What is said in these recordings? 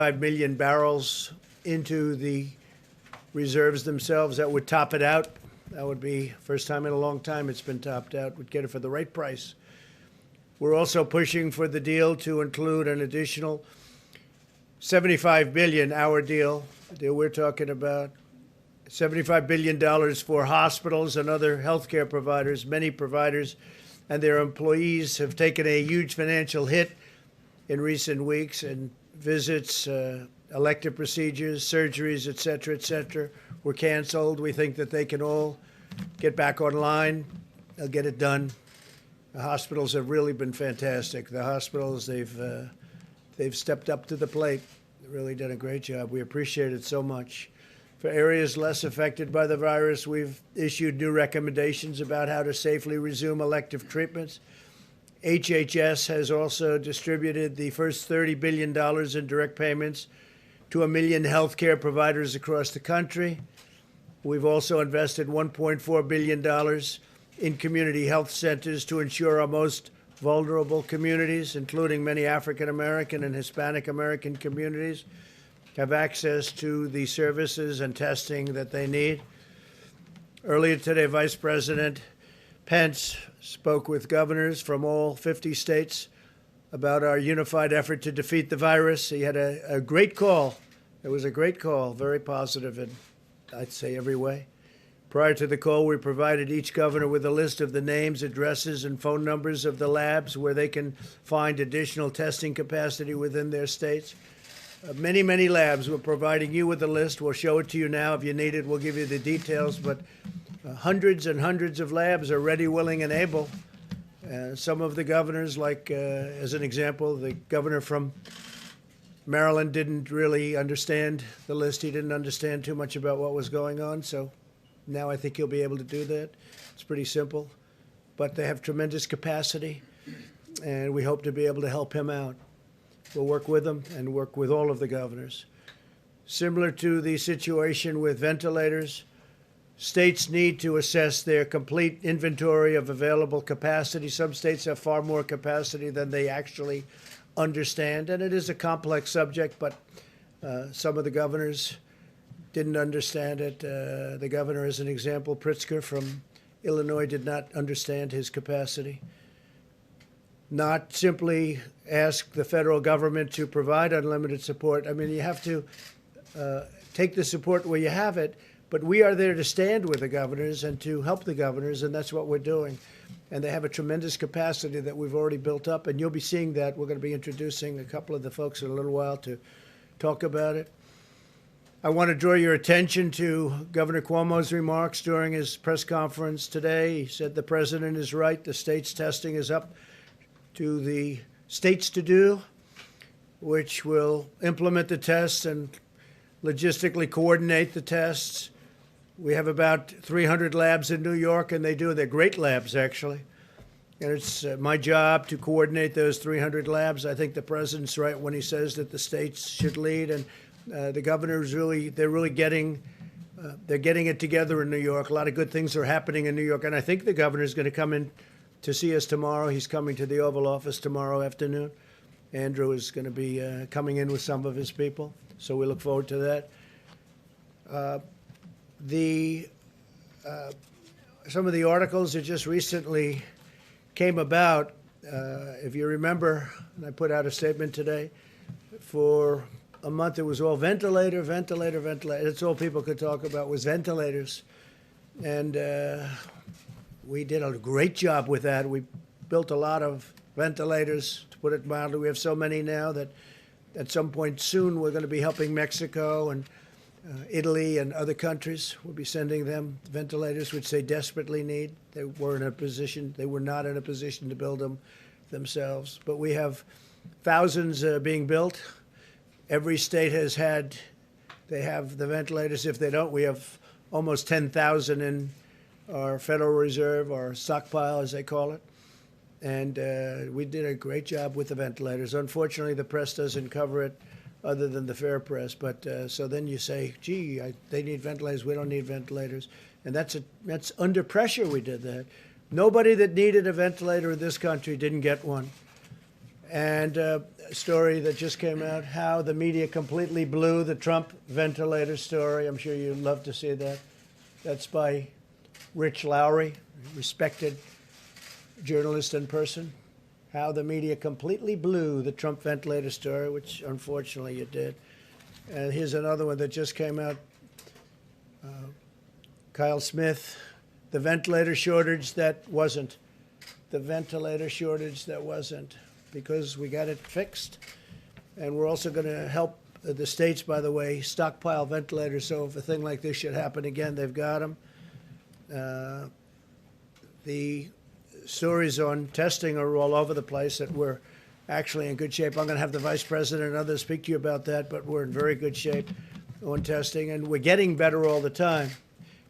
5 million barrels into the reserves themselves. That would top it out. That would be first time in a long time it's been topped out. We'd get it for the right price. We're also pushing for the deal to include an additional 75 billion, our deal we're talking about, $75 billion for hospitals and other healthcare providers. Many providers and their employees have taken a huge financial hit in recent weeks, and visits, elective procedures, surgeries, et cetera, were canceled. We think that they can all get back online. They'll get it done. The hospitals have really been fantastic. The hospitals, they've stepped up to the plate. They really done a great job. We appreciate it so much. For areas less affected by the virus, we've issued new recommendations about how to safely resume elective treatments. HHS has also distributed the first $30 billion in direct payments to 1 million healthcare providers across the country. We've also invested $1.4 billion in community health centers to ensure our most vulnerable communities, including many African American and Hispanic American communities, have access to the services and testing that they need. Earlier today, Vice President Pence spoke with governors from all 50 states about our unified effort to defeat the virus. He had a great call. It was a great call, very positive in, I'd say, every way. Prior to the call, we provided each governor with a list of the names, addresses, and phone numbers of the labs where they can find additional testing capacity within their states. Many, many labs. We're providing you with a list. We'll show it to you now. If you need it, we'll give you the details. But hundreds and hundreds of labs are ready, willing, and able. Some of the governors, like, as an example, the governor from Maryland didn't really understand the list. He didn't understand too much about what was going on. So now I think he'll be able to do that. It's pretty simple. But they have tremendous capacity, and we hope to be able to help him out. We'll work with them and work with all of the governors. Similar to the situation with ventilators, states need to assess their complete inventory of available capacity. Some states have far more capacity than they actually understand, and it is a complex subject, but some of the governors didn't understand it. The governor, as an example, Pritzker from Illinois, did not understand his capacity. Not simply ask the federal government to provide unlimited support. I mean, you have to take the support where you have it, but we are there to stand with the governors and to help the governors, and that's what we're doing. And they have a tremendous capacity that we've already built up, and you'll be seeing that. We're going to be introducing a couple of the folks in a little while to talk about it. I want to draw your attention to Governor Cuomo's remarks during his press conference today. He said the president is right. The state's testing is up to the states to do, which will implement the tests and logistically coordinate the tests. We have about 300 labs in New York, and they're great labs, actually. And it's my job to coordinate those 300 labs. I think the president's right when he says that the states should lead, and the governors they're really getting it together in New York. A lot of good things are happening in New York, and I think the governor's going to come in to see us tomorrow. He's coming to the Oval Office tomorrow afternoon. Andrew is going to be coming in with some of his people, so we look forward to that. Some of the articles that just recently came about, if you remember, and I put out a statement today, for a month it was all ventilator. That's all people could talk about was ventilators. And we did a great job with that. We built a lot of ventilators, to put it mildly. We have so many now that at some point soon we're going to be helping Mexico and Italy and other countries. We'll be sending them ventilators, which they desperately need. They were not in a position to build them themselves. But we have thousands being built. Every state they have the ventilators. If they don't, we have almost 10,000 in our Federal Reserve, our stockpile, as they call it. And we did a great job with the ventilators. Unfortunately, the press doesn't cover it other than the fair press. But so then you say, gee, they need ventilators. We don't need ventilators. And that's under pressure we did that. Nobody that needed a ventilator in this country didn't get one. And a story that just came out, how the media completely blew the Trump ventilator story. I'm sure you'd love to see that. That's by Rich Lowry, respected journalist and person. How the media completely blew the Trump ventilator story, which unfortunately it did. And here's another one that just came out. Kyle Smith, the ventilator shortage that wasn't. The ventilator shortage that wasn't, because we got it fixed. And we're also going to help the states, by the way, stockpile ventilators, so if a thing like this should happen again, they've got them. The stories on testing are all over the place, that we're actually in good shape. I'm going to have the vice president and others speak to you about that, but we're in very good shape on testing, and we're getting better all the time.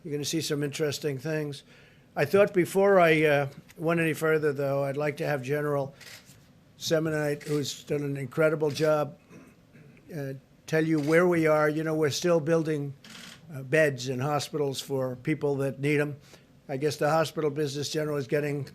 You're going to see some interesting things. I thought before I went any further, though, I'd like to have General Semonite, who's done an incredible job, tell you where we are. You know, we're still building beds in hospitals for people that need them. I guess the hospital business general is getting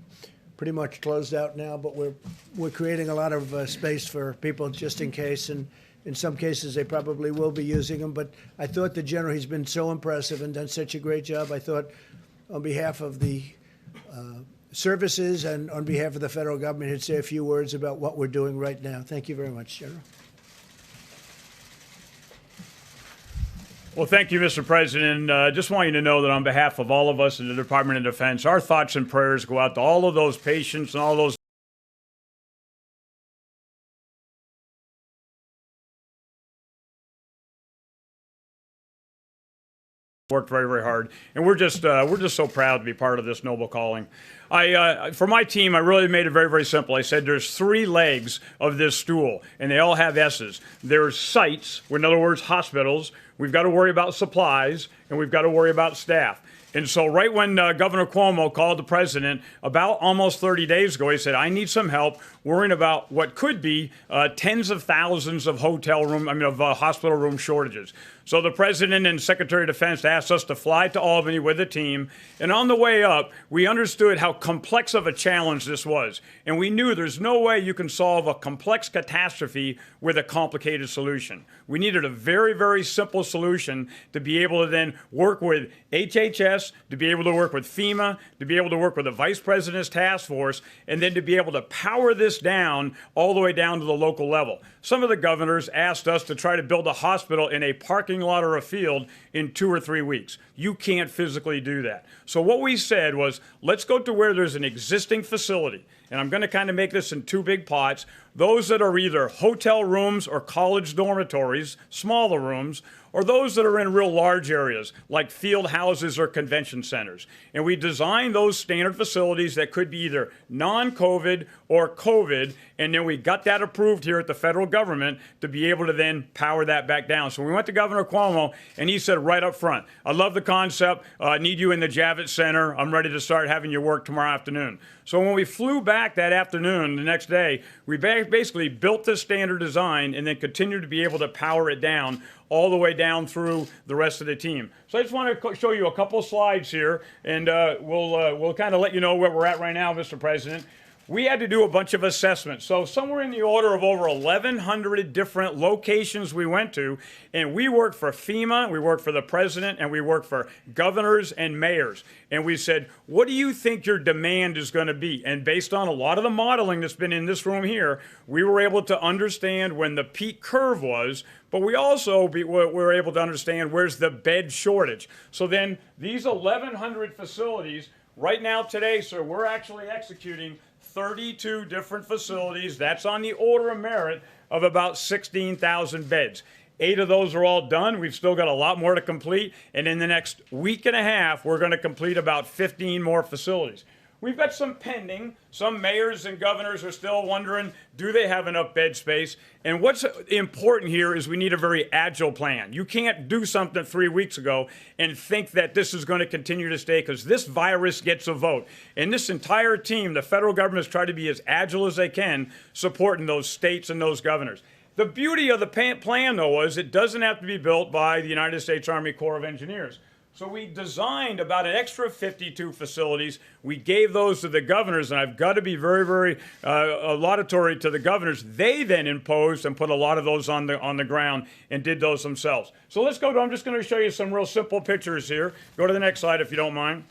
pretty much closed out now, but we're creating a lot of space for people just in case, and in some cases they probably will be using them. But I thought the general, he's been so impressive and done such a great job. I thought on behalf of the services and on behalf of the federal government, he'd say a few words about what we're doing right now. Thank you very much, General. Well, thank you, Mr. President. Just want you to know that on behalf of all of us in the Department of Defense, our thoughts and prayers go out to all of those patients and all those worked very, very hard, and we're just so proud to be part of this noble calling. For my team, I really made it very, very simple. I said there's 3 legs of this stool, and they all have S's. There's sites, in other words, hospitals. We've got to worry about supplies, and we've got to worry about staff. And so right when Governor Cuomo called the president about almost 30 days ago, he said, I need some help worrying about what could be tens of thousands of hospital room shortages. So the president and Secretary of Defense asked us to fly to Albany with a team. And on the way up, we understood how complex of a challenge this was. And we knew there's no way you can solve a complex catastrophe with a complicated solution. We needed a very, very simple solution to be able to then work with HHS, to be able to work with FEMA, to be able to work with the Vice President's task force, and then to be able to power this down all the way down to the local level. Some of the governors asked us to try to build a hospital in a parking lot or a field in 2 or 3 weeks. You can't physically do that. So what we said was, let's go to where there's an existing facility. And I'm going to kind of make this in 2 big pots. Those that are either hotel rooms or college dormitories, smaller rooms, or those that are in real large areas like field houses or convention centers. And we designed those standard facilities that could be either non-COVID or COVID, and then we got that approved here at the federal government to be able to then power that back down. So we went to Governor Cuomo, and he said right up front, I love the concept, I need you in the Javits Center, I'm ready to start having you work tomorrow afternoon. So when we flew back that afternoon, the next day, we basically built this standard design and then continued to be able to power it down all the way down through the rest of the team. So I just want to show you a couple slides here, and we'll kind of let you know where we're at right now, Mr. President. We had to do a bunch of assessments. So somewhere in the order of over 1,100 different locations we went to, and we worked for FEMA, we worked for the president, and we worked for governors and mayors. And we said, what do you think your demand is going to be? And based on a lot of the modeling that's been in this room here, we were able to understand when the peak curve was, but we also were able to understand where's the bed shortage. So then these 1,100 facilities, right now today, sir, we're actually executing 32 different facilities. That's on the order of merit of about 16,000 beds. 8 of those are all done. We've still got a lot more to complete. And in the next week and a half, we're going to complete about 15 more facilities. We've got some pending. Some mayors and governors are still wondering, do they have enough bed space? And what's important here is we need a very agile plan. You can't do something 3 weeks ago and think that this is going to continue to stay, because this virus gets a vote. And this entire team, the federal government, has tried to be as agile as they can, supporting those states and those governors. The beauty of the plan, though, is it doesn't have to be built by the United States Army Corps of Engineers. So we designed about an extra 52 facilities. We gave those to the governors, and I've got to be very, very laudatory to the governors. They then imposed and put a lot of those on the ground and did those themselves. So let's go to, I'm just going to show you some real simple pictures here. Go to the next slide if you don't mind.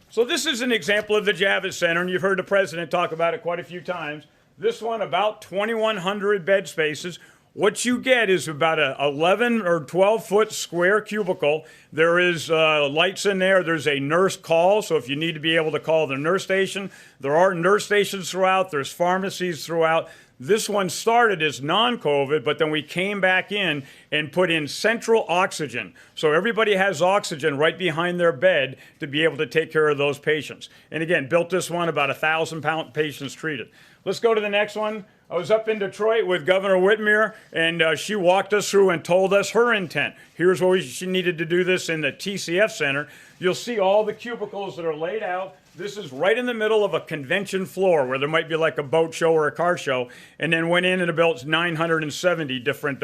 So this is an example of the Javits Center, and you've heard the president talk about it quite a few times. This one, about 2,100 bed spaces. What you get is about a 11 or 12-foot square cubicle. There is lights in there. There's a nurse call, so if you need to be able to call the nurse station. There are nurse stations throughout. There's pharmacies throughout. This one started as non-COVID, but then we came back in and put in central oxygen. So everybody has oxygen right behind their bed to be able to take care of those patients. And again, built this one, about 1,000 patients treated. Let's go to the next one. I was up in Detroit with Governor Whitmer, and she walked us through and told us her intent. Here's where she needed to do this in the TCF Center. You'll see all the cubicles that are laid out. This is right in the middle of a convention floor where there might be like a boat show or a car show, and then went in and built 970 different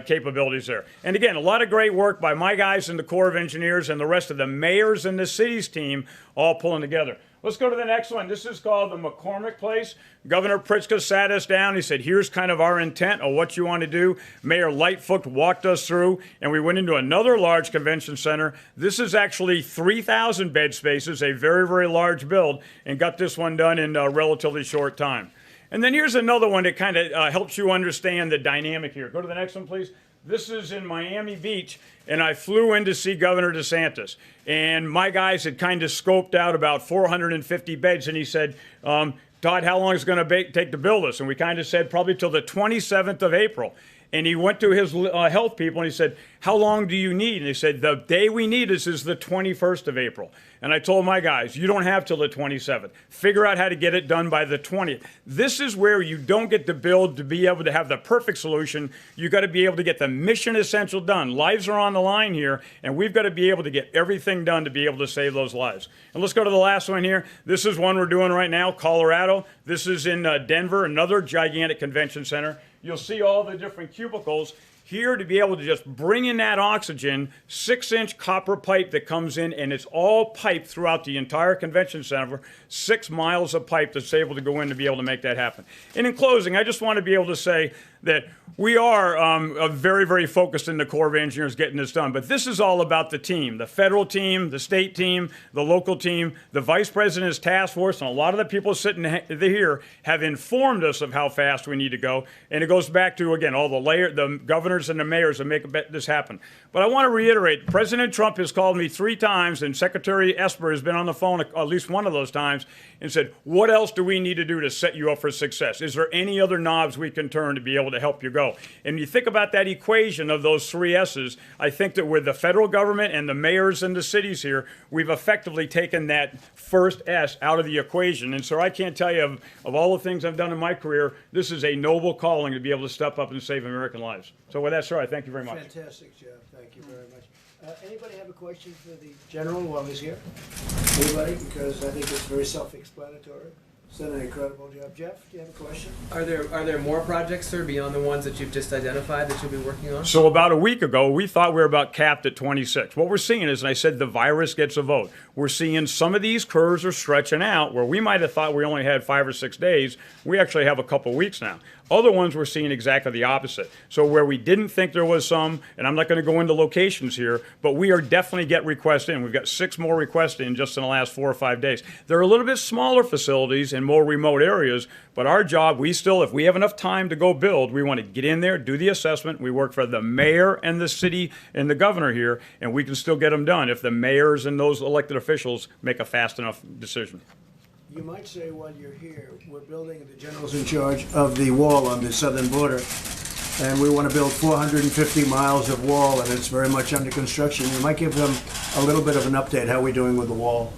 capabilities there. And again, a lot of great work by my guys in the Corps of Engineers and the rest of the mayors and the city's team all pulling together. Let's go to the next one. This is called the McCormick Place. Governor Pritzker sat us down. He said, here's kind of our intent of what you want to do. Mayor Lightfoot walked us through, and we went into another large convention center. This is actually 3,000 bed spaces, a very, very large build, and got this one done in a relatively short time. And then here's another one that kind of helps you understand the dynamic here. Go to the next one, please. This is in Miami Beach, and I flew in to see Governor DeSantis. And my guys had kind of scoped out about 450 beds, and he said, Todd, how long is it going to take to build this? And we kind of said probably till the 27th of April. And he went to his health people, and he said, how long do you need? And they said, the day we need this is the 21st of April. And I told my guys, you don't have till the 27th. Figure out how to get it done by the 20th. This is where you don't get to build to be able to have the perfect solution. You got to be able to get the mission essential done. Lives are on the line here, and we've got to be able to get everything done to be able to save those lives. And let's go to the last one here. This is one we're doing right now, Colorado. This is in Denver, another gigantic convention center. You'll see all the different cubicles here to be able to just bring in that oxygen, 6-inch copper pipe that comes in, and it's all piped throughout the entire convention center, 6 miles of pipe that's able to go in to be able to make that happen. And in closing, I just want to be able to say that we are very, very focused in the Corps of Engineers getting this done. But this is all about the team, the federal team, the state team, the local team, the vice president's task force, and a lot of the people sitting here have informed us of how fast we need to go. And it goes back to, again, all the governors and the mayors that make this happen. But I want to reiterate, President Trump has called me 3 times, and Secretary Esper has been on the phone at least one of those times and said, what else do we need to do to set you up for success? Is there any other knobs we can turn to be able to help you go? And you think about that equation of those 3 S's, I think that with the federal government and the mayors and the cities here, we've effectively taken that first S out of the equation. And so I can't tell you, of all the things I've done in my career, this is a noble calling to be able to step up and save American lives. So with that, sir, I thank you very much. Fantastic, Jeff. Thank you very much. Anybody have a question for the general while he's here? Anybody? Because I think it's very self-explanatory. He's done an incredible job. Jeff, do you have a question? Are there more projects, sir, beyond the ones that you've just identified that you'll be working on? So about a week ago, we thought we were about capped at 26. What we're seeing is, and I said the virus gets a vote. We're seeing some of these curves are stretching out where we might have thought we only had 5 or 6 days. We actually have a couple weeks now. Other ones we're seeing exactly the opposite. So where we didn't think there was some, and I'm not going to go into locations here, but we are definitely get requests in. We've got 6 more requests in just in the last 4 or 5 days. They're a little bit smaller facilities in more remote areas, but our job, if we have enough time to go build, we want to get in there, do the assessment. We work for the mayor and the city and the governor here, and we can still get them done if the mayors and those elected officials make a fast enough decision. You might say while you're here, we're building, the general's in charge of the wall on the southern border, and we want to build 450 miles of wall, and it's very much under construction. You might give them a little bit of an update, how we're doing with the wall.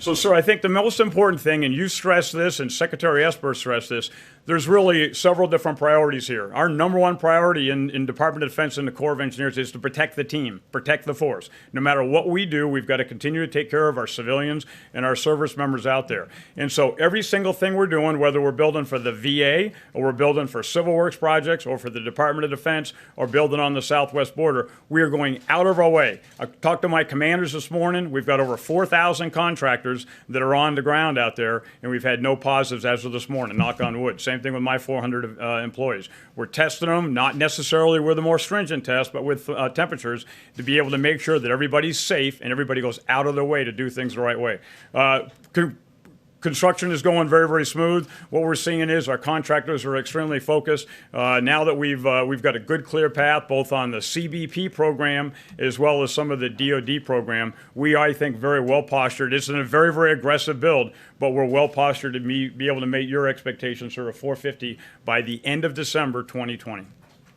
So, sir, I think the most important thing, and you stressed this, and Secretary Esper stressed this, there's really several different priorities here. Our number one priority in Department of Defense and the Corps of Engineers is to protect the team, protect the force. No matter what we do, we've got to continue to take care of our civilians and our service members out there. And so every single thing we're doing, whether we're building for the VA or we're building for civil works projects or for the Department of Defense or building on the southwest border, we are going out of our way. I talked to my commanders this morning. We've got over 4,000 contractors that are on the ground out there, and we've had no positives as of this morning, knock on wood. Same thing with my 400 employees. We're testing them, not necessarily with a more stringent test, but with temperatures to be able to make sure that everybody's safe and everybody goes out of their way to do things the right way. Construction is going very, very smooth. What we're seeing is our contractors are extremely focused. Now that we've got a good, clear path, both on the CBP program as well as some of the DoD program, we, I think, very well postured. It's a very, very aggressive build, but we're well postured to be able to meet your expectations for a 450 by the end of December 2020.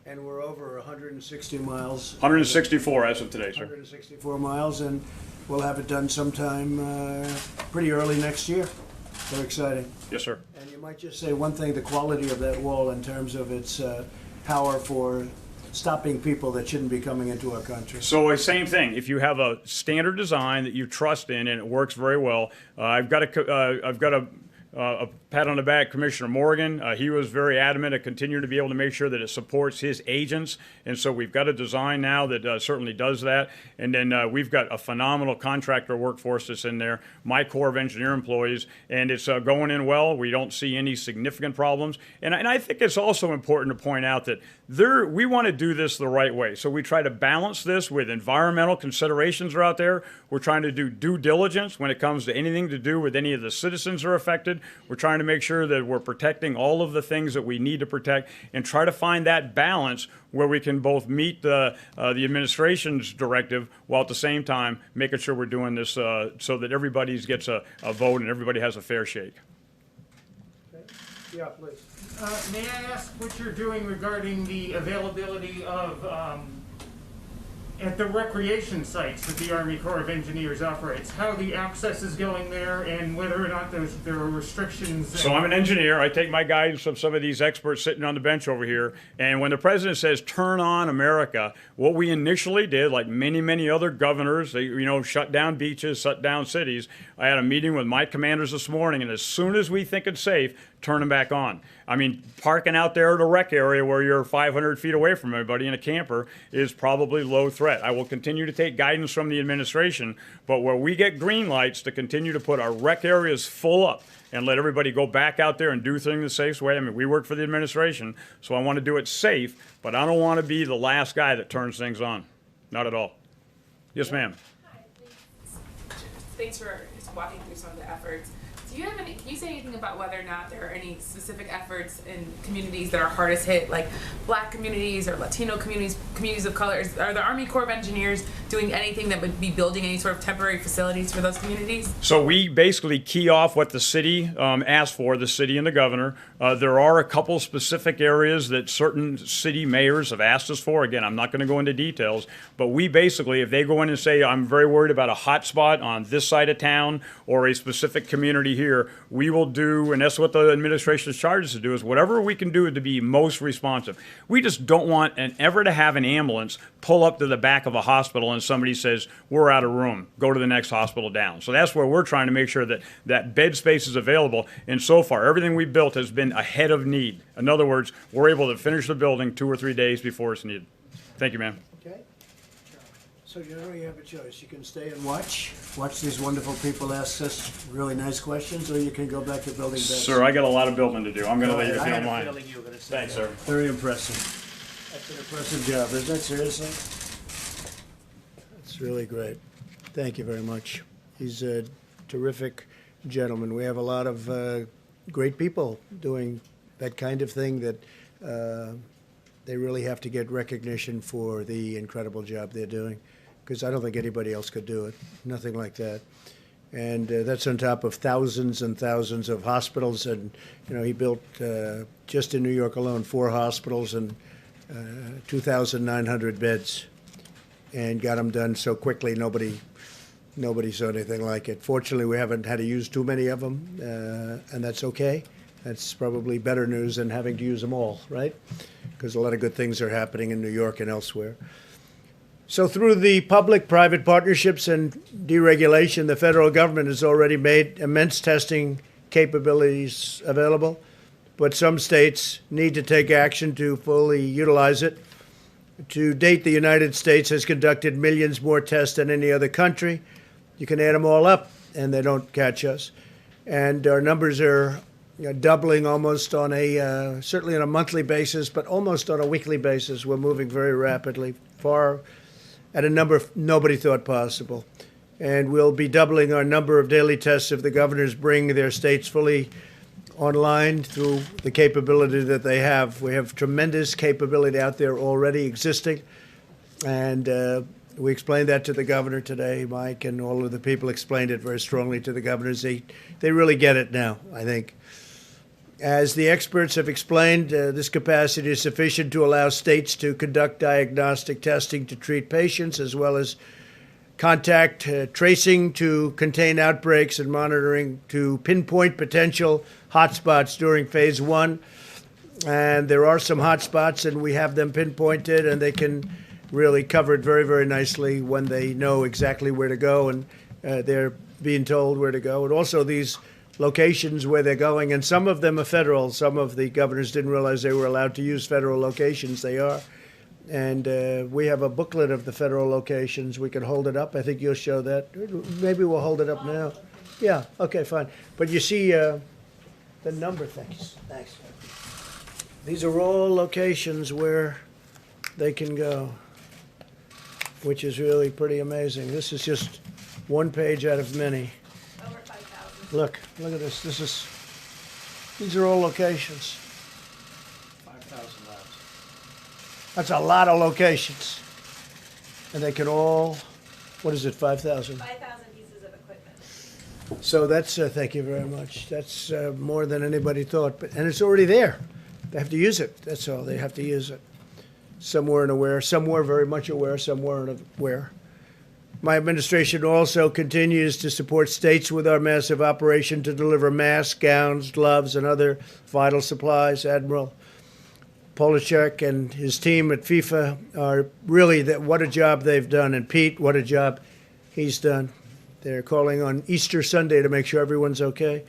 And we're over 160 miles. 164 as of today, sir. 164 miles, and we'll have it done sometime pretty early next year. Very exciting. Yes, sir. And you might just say one thing, the quality of that wall in terms of its power for stopping people that shouldn't be coming into our country. So same thing. If you have a standard design that you trust in and it works very well, I've got a pat on the back, Commissioner Morgan. He was very adamant to continue to be able to make sure that it supports his agents. And so we've got a design now that certainly does that. And then we've got a phenomenal contractor workforce that's in there, my Corps of Engineer employees, and it's going in well. We don't see any significant problems. And I think it's also important to point out that we want to do this the right way. So we try to balance this with environmental considerations are out there. We're trying to do due diligence when it comes to anything to do with any of the citizens that are affected. We're trying to make sure that we're protecting all of the things that we need to protect and try to find that balance where we can both meet the administration's directive while at the same time making sure we're doing this so that everybody gets a vote and everybody has a fair shake. Okay. Yeah, please. May I ask what you're doing regarding the availability of at the recreation sites that the Army Corps of Engineers operates, how the access is going there and whether or not there are restrictions? So I'm an engineer. I take my guidance from some of these experts sitting on the bench over here. And when the president says, turn on America, what we initially did, like many, many other governors, they, shut down beaches, shut down cities. I had a meeting with my commanders this morning, and as soon as we think it's safe, turn them back on. I mean, parking out there at a rec area where you're 500 feet away from everybody in a camper is probably low threat. I will continue to take guidance from the administration, but where we get green lights to continue to put our rec areas full up and let everybody go back out there and do things the safe way. I mean, we work for the administration, so I want to do it safe, but I don't want to be the last guy that turns things on. Not at all. Yes, ma'am. Hi, thanks for walking through some of the efforts. Can you say anything about whether or not there are any specific efforts in communities that are hardest hit, like Black communities or Latino communities, communities of color? Are the Army Corps of Engineers doing anything that would be building any sort of temporary facilities for those communities? So we basically key off what the city asked for, the city and the governor. There are a couple specific areas that certain city mayors have asked us for. Again, I'm not going to go into details, but we basically, if they go in and say, I'm very worried about a hot spot on this side of town or a specific community here, we will do, and that's what the administration is charged to do, is whatever we can do to be most responsive. We just don't want ever to have an ambulance pull up to the back of a hospital and somebody says, we're out of room, go to the next hospital down. So that's where we're trying to make sure that bed space is available. And so far, everything we've built has been ahead of need. In other words, we're able to finish the building 2 or 3 days before it's needed. Thank you, ma'am. Okay. So you have a choice. You can stay and watch these wonderful people ask us really nice questions, or you can go back to building beds. Sir, I got a lot of building to do. I'm going to leave if you I don't had a mind. feeling you were going to say Thanks, that. sir. Very impressive. That's an impressive job, isn't it? Seriously? That's really great. Thank you very much. He's a terrific gentleman. We have a lot of great people doing that kind of thing that they really have to get recognition for the incredible job they're doing, because I don't think anybody else could do it. Nothing like that. And that's on top of thousands and thousands of hospitals. And, he built, just in New York alone, 4 hospitals and 2,900 beds, and got them done so quickly nobody saw anything like it. Fortunately, we haven't had to use too many of them, and that's okay. That's probably better news than having to use them all, right? Because a lot of good things are happening in New York and elsewhere. So through the public-private partnerships and deregulation, the federal government has already made immense testing capabilities available, but some states need to take action to fully utilize it. To date, the United States has conducted millions more tests than any other country. You can add them all up, and they don't catch us. And our numbers are doubling almost on a, certainly on a monthly basis, but almost on a weekly basis. We're moving very rapidly, far at a number nobody thought possible. And we'll be doubling our number of daily tests if the governors bring their states fully online through the capability that they have. We have tremendous capability out there already existing, and we explained that to the governor today. Mike and all of the people explained it very strongly to the governors. They really get it now, I think. As the experts have explained, this capacity is sufficient to allow states to conduct diagnostic testing to treat patients, as well as contact tracing to contain outbreaks and monitoring to pinpoint potential hotspots during phase one. And there are some hotspots, and we have them pinpointed, and they can really cover it very, very nicely when they know exactly where to go, and they're being told where to go. And also these locations where they're going, and some of them are federal. Some of the governors didn't realize they were allowed to use federal locations. They are. And we have a booklet of the federal locations. We can hold it up. I think you'll show that. Maybe we'll hold it up now. Yeah, okay, fine. But you see the number things. Thanks. These are all locations where they can go, which is really pretty amazing. This is just one page out of many. Over 5,000. Look at this. These are all locations. 5,000 labs. That's a lot of locations. And they can all, what is it, 5,000? 5,000 pieces of equipment. So that's, thank you very much. That's more than anybody thought. And it's already there. They have to use it. That's all. They have to use it. Some weren't aware. Some were very much aware. Some weren't aware. My administration also continues to support states with our massive operation to deliver masks, gowns, gloves, and other vital supplies. Admiral Polachek and his team at FIFA are really, what a job they've done. And Pete, what a job he's done. They're calling on Easter Sunday to make sure everyone's okay.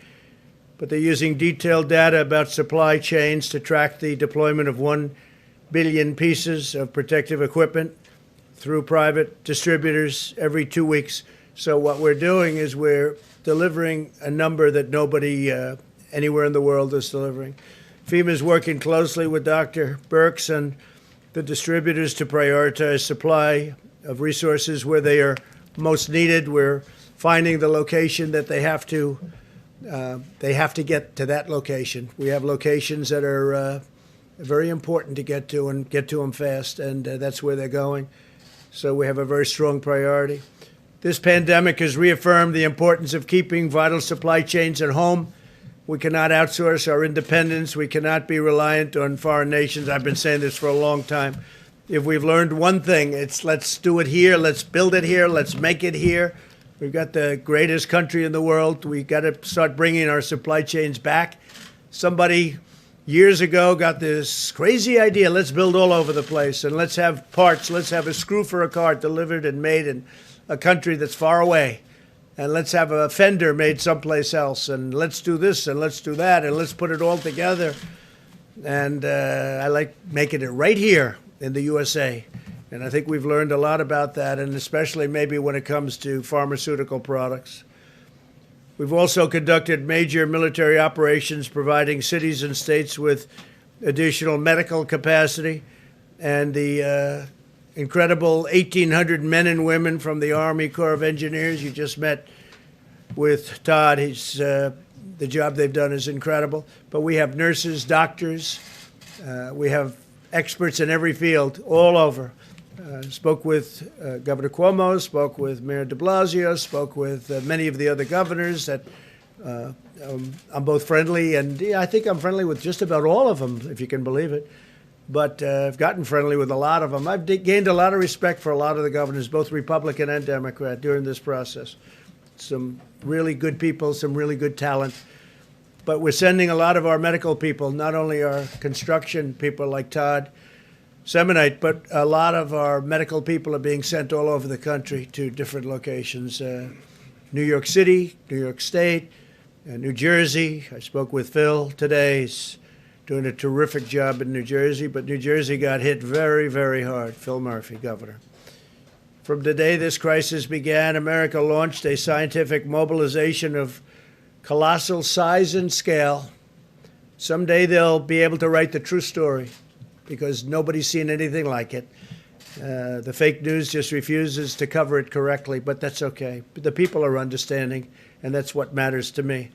But they're using detailed data about supply chains to track the deployment of 1 billion pieces of protective equipment through private distributors every 2 weeks. So what we're doing is we're delivering a number that nobody anywhere in the world is delivering. FEMA is working closely with Dr. Birx and the distributors to prioritize supply of resources where they are most needed. We're finding the location that they have to get to that location. We have locations that are very important to get to and get to them fast, and that's where they're going. So we have a very strong priority. This pandemic has reaffirmed the importance of keeping vital supply chains at home. We cannot outsource our independence. We cannot be reliant on foreign nations. I've been saying this for a long time. If we've learned one thing, it's let's do it here, let's build it here, let's make it here. We've got the greatest country in the world. We've got to start bringing our supply chains back. Somebody years ago got this crazy idea, let's build all over the place and let's have parts, let's have a screw for a car delivered and made in a country that's far away. And let's have a fender made someplace else, and let's do this and let's do that, and let's put it all together. And I like making it right here in the USA. And I think we've learned a lot about that, and especially maybe when it comes to pharmaceutical products. We've also conducted major military operations providing cities and states with additional medical capacity, and the incredible 1,800 men and women from the Army Corps of Engineers. You just met with Todd. The job they've done is incredible. But we have nurses, doctors. We have experts in every field all over. Spoke with Governor Cuomo, spoke with Mayor de Blasio, spoke with many of the other governors. That I'm both friendly, and I think I'm friendly with just about all of them, if you can believe it. But I've gotten friendly with a lot of them. I've gained a lot of respect for a lot of the governors, both Republican and Democrat, during this process. Some really good people, some really good talent. But we're sending a lot of our medical people, not only our construction people like Todd Semonite, but a lot of our medical people are being sent all over the country to different locations. New York City, New York State, New Jersey. I spoke with Phil today. He's doing a terrific job in New Jersey, but New Jersey got hit very, very hard. Phil Murphy, governor. From the day this crisis began, America launched a scientific mobilization of colossal size and scale. Someday they'll be able to write the true story because nobody's seen anything like it. The fake news just refuses to cover it correctly, but that's okay. The people are understanding, and that's what matters to me.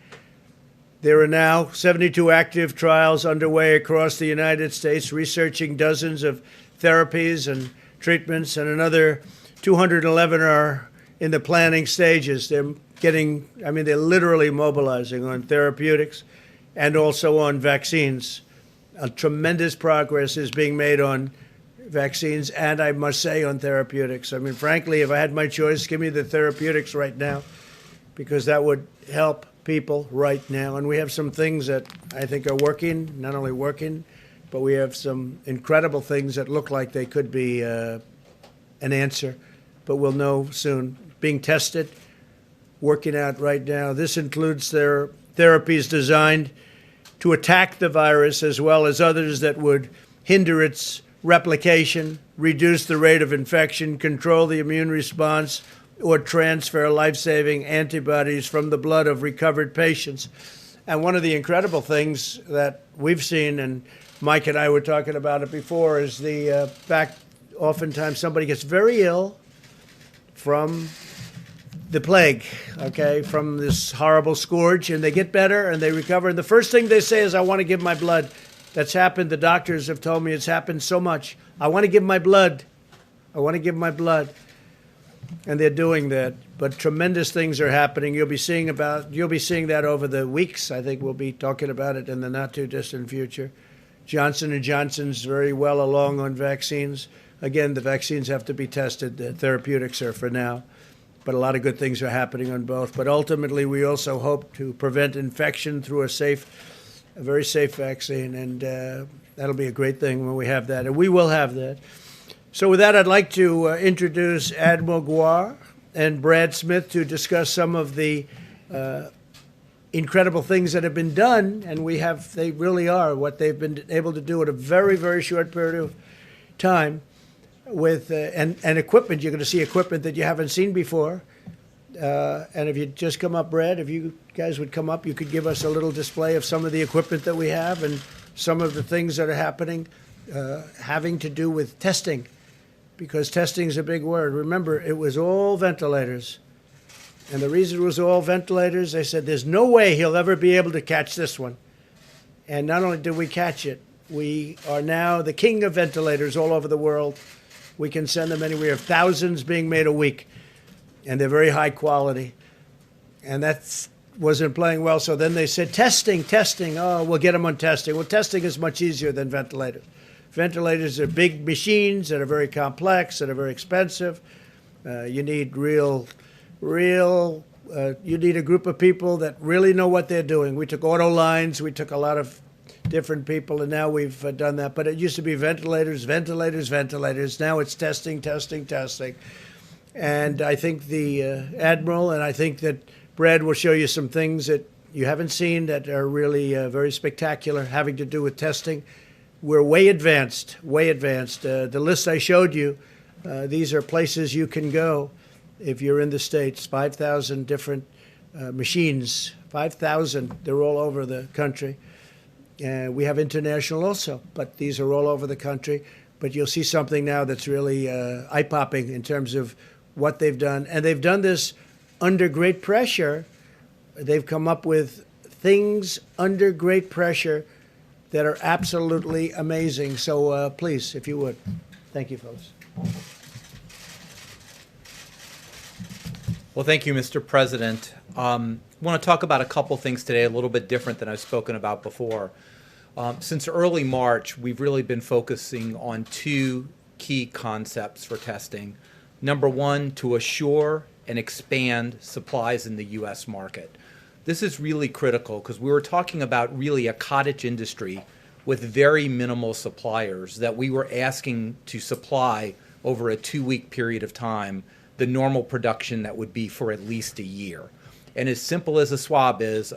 There are now 72 active trials underway across the United States, researching dozens of therapies and treatments, and another 211 are in the planning stages. They're literally mobilizing on therapeutics and also on vaccines. A tremendous progress is being made on vaccines, and I must say on therapeutics. I mean, frankly, if I had my choice, give me the therapeutics right now, because that would help people right now. And we have some things that I think are working, not only working, but we have some incredible things that look like they could be an answer, but we'll know soon. Being tested, working out right now. This includes their therapies designed to attack the virus, as well as others that would hinder its replication, reduce the rate of infection, control the immune response, or transfer life-saving antibodies from the blood of recovered patients. And one of the incredible things that we've seen, and Mike and I were talking about it before, is the fact oftentimes somebody gets very ill from the plague, okay, from this horrible scourge, and they get better and they recover. And the first thing they say is, I want to give my blood. That's happened. The doctors have told me it's happened so much. I want to give my blood. I want to give my blood. And they're doing that. But tremendous things are happening. You'll be seeing that over the weeks. I think we'll be talking about it in the not too distant future. Johnson & Johnson's very well along on vaccines. Again, the vaccines have to be tested. The therapeutics are for now. But a lot of good things are happening on both. But ultimately, we also hope to prevent infection through a very safe vaccine. And that'll be a great thing when we have that. And we will have that. So with that, I'd like to introduce Admiral Guar and Brad Smith to discuss some of the incredible things that have been done. And they really are what they've been able to do in a very, very short period of time. With and equipment. You're going to see equipment that you haven't seen before. And if you just come up, Brad, if you guys would come up, you could give us a little display of some of the equipment that we have and some of the things that are happening having to do with testing, because testing is a big word. Remember, it was all ventilators. And the reason it was all ventilators, they said, there's no way he'll ever be able to catch this one. And not only did we catch it, we are now the king of ventilators all over the world. We can send them anywhere. We have thousands being made a week, and they're very high quality. And that wasn't playing well. So then they said, testing. Oh, we'll get them on testing. Well, testing is much easier than ventilators. Ventilators are big machines that are very complex, that are very expensive. You need you need a group of people that really know what they're doing. We took auto lines. We took a lot of different people, and now we've done that. But it used to be ventilators. Now it's testing. And I think the Admiral, and I think that Brad will show you some things that you haven't seen that are really very spectacular, having to do with testing. We're way advanced. The list I showed you, these are places you can go if you're in the States. 5,000 different machines. 5,000. They're all over the country. We have international also, but these are all over the country. But you'll see something now that's really eye-popping in terms of what they've done. And they've done this under great pressure. They've come up with things under great pressure that are absolutely amazing. So please, if you would. Thank you, folks. Well, thank you, Mr. President. I want to talk about a couple things today, a little bit different than I've spoken about before. Since early March, we've really been focusing on two key concepts for testing. Number one, to assure and expand supplies in the U.S. market. This is really critical because we were talking about really a cottage industry with very minimal suppliers that we were asking to supply over a 2-week period of time the normal production that would be for at least a year. And as simple as a swab is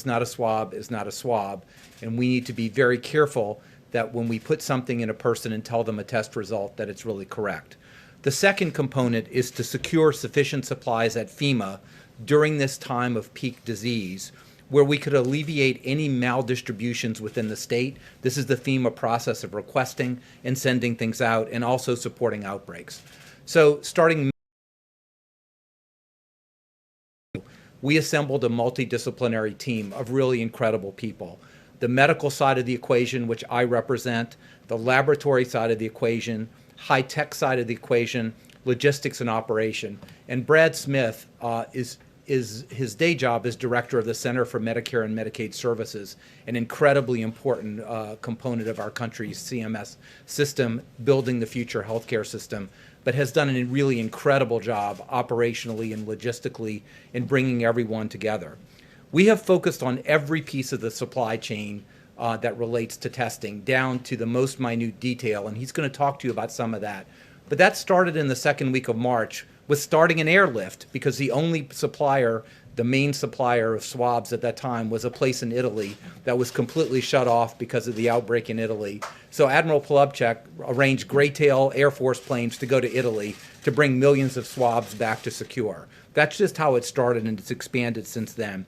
not a swab is not a swab. And we need to be very careful that when we put something in a person and tell them a test result, that it's really correct. The second component is to secure sufficient supplies at FEMA during this time of peak disease, where we could alleviate any maldistributions within the state. This is the FEMA process of requesting and sending things out and also supporting outbreaks. So starting, we assembled a multidisciplinary team of really incredible people. The medical side of the equation, which I represent, the laboratory side of the equation, high-tech side of the equation, logistics and operation. And Brad Smith is his day job is director of the Center for Medicare and Medicaid Services, an incredibly important component of our country's CMS system, building the future healthcare system, but has done a really incredible job operationally and logistically in bringing everyone together. We have focused on every piece of the supply chain that relates to testing, down to the most minute detail, and he's going to talk to you about some of that. But that started in the second week of March with starting an airlift, because the only supplier, the main supplier of swabs at that time, was a place in Italy that was completely shut off because of the outbreak in Italy. So Admiral Polubchak arranged Greytail Air Force planes to go to Italy to bring millions of swabs back to Secure. That's just how it started, and it's expanded since then.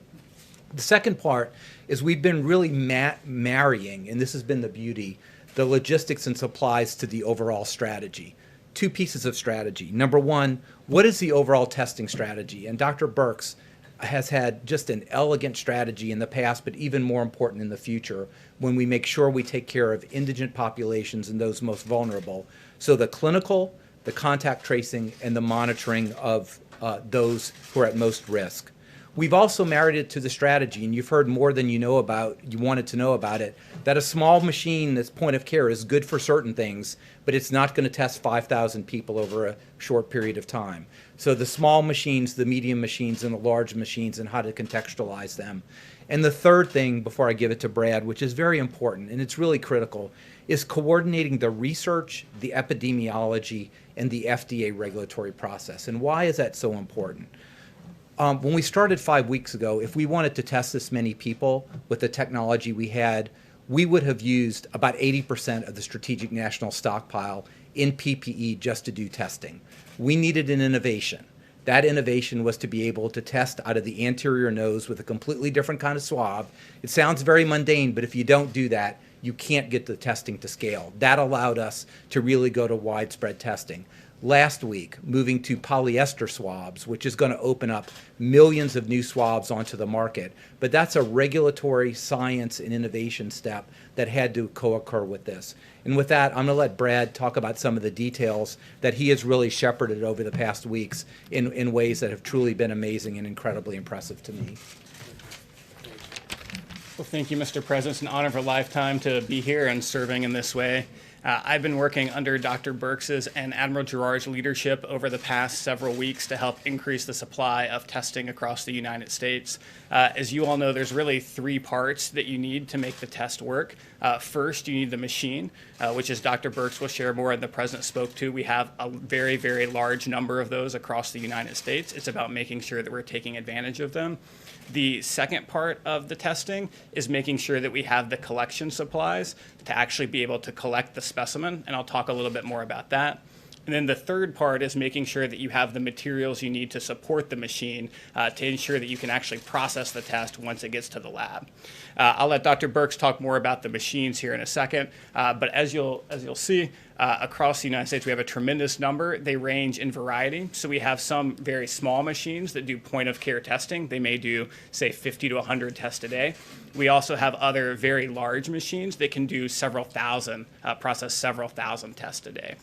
The second part is we've been really marrying, and this has been the beauty, the logistics and supplies to the overall strategy. Two pieces of strategy. Number one, what is the overall testing strategy? And Dr. Birx has had just an elegant strategy in the past, but even more important in the future, when we make sure we take care of indigent populations and those most vulnerable. So the clinical, the contact tracing, and the monitoring of those who are at most risk. We've also married it to the strategy, and you've heard more than you wanted to know about it, that a small machine that's point of care is good for certain things, but it's not going to test 5,000 people over a short period of time. So the small machines, the medium machines, and the large machines, and how to contextualize them. And the third thing, before I give it to Brad, which is very important, and it's really critical, is coordinating the research, the epidemiology, and the FDA regulatory process. And why is that so important? When we started 5 weeks ago, if we wanted to test this many people with the technology we had, we would have used about 80% of the strategic national stockpile in PPE just to do testing. We needed an innovation. That innovation was to be able to test out of the anterior nose with a completely different kind of swab. It sounds very mundane, but if you don't do that, you can't get the testing to scale. That allowed us to really go to widespread testing. Last week, moving to polyester swabs, which is going to open up millions of new swabs onto the market. But that's a regulatory science and innovation step that had to co-occur with this. And with that, I'm going to let Brad talk about some of the details that he has really shepherded over the past weeks in ways that have truly been amazing and incredibly impressive to me. Well, thank you, Mr. President. It's an honor of a lifetime to be here and serving in this way. I've been working under Dr. Birx's and Admiral Gerard's leadership over the past several weeks to help increase the supply of testing across the United States. As you all know, there's really three parts that you need to make the test work. First, you need the machine, which, as Dr. Birx will share more and the President spoke to, we have a very, very large number of those across the United States. It's about making sure that we're taking advantage of them. The second part of the testing is making sure that we have the collection supplies to actually be able to collect the specimen, and I'll talk a little bit more about that. And then the third part is making sure that you have the materials you need to support the machine to ensure that you can actually process the test once it gets to the lab. I'll let Dr. Birx talk more about the machines here in a second, but as you'll see, across the United States, we have a tremendous number. They range in variety. So we have some very small machines that do point of care testing. They may do, say, 50 to 100 tests a day. We also have other very large machines that can do several thousand, process several thousand tests a day.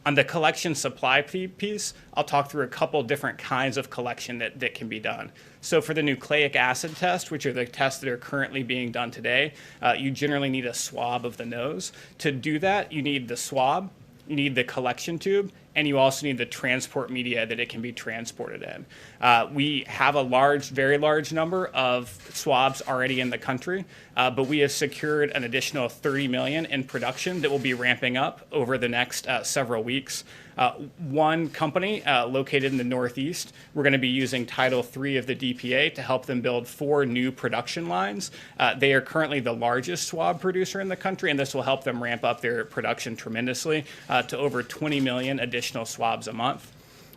On the collection supply piece, I'll talk through a couple different kinds of collection that can be done. So for the nucleic acid test, which are the tests that are currently being done today, you generally need a swab of the nose. To do that, you need the swab, you need the collection tube, and you also need the transport media that it can be transported in. We have a very large number of swabs already in the country, but we have secured an additional 30 million in production that will be ramping up over the next several weeks. One company located in the Northeast, we're going to be using Title III of the DPA to help them build 4 new production lines. They are currently the largest swab producer in the country, and this will help them ramp up their production tremendously to over 20 million additional swabs a month.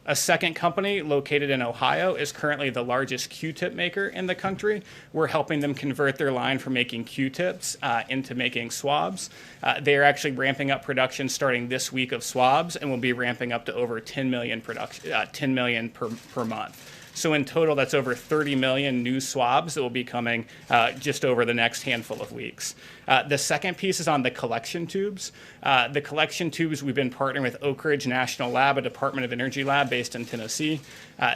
A second company located in Ohio is currently the largest Q-tip maker in the country. We're helping them convert their line from making Q-tips into making swabs. They are actually ramping up production starting this week of swabs, and will be ramping up to over 10 million per month. So in total, that's over 30 million new swabs that will be coming just over the next handful of weeks. The second piece is on the collection tubes. The collection tubes, we've been partnering with Oak Ridge National Lab, a Department of Energy lab based in Tennessee.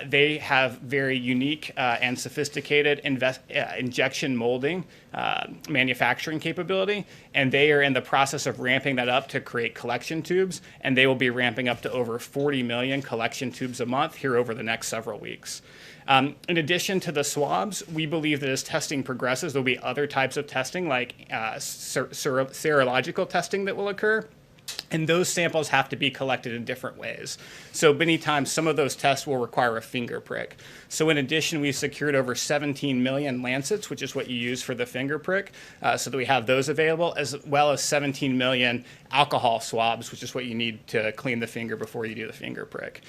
They have very unique and sophisticated injection molding manufacturing capability, and they are in the process of ramping that up to create collection tubes, and they will be ramping up to over 40 million collection tubes a month here over the next several weeks. In addition to the swabs, we believe that as testing progresses, there'll be other types of testing like serological testing that will occur. And those samples have to be collected in different ways. So many times, some of those tests will require a finger prick. So in addition, we've secured over 17 million lancets, which is what you use for the finger prick, so that we have those available, as well as 17 million alcohol swabs, which is what you need to clean the finger before you do the finger prick.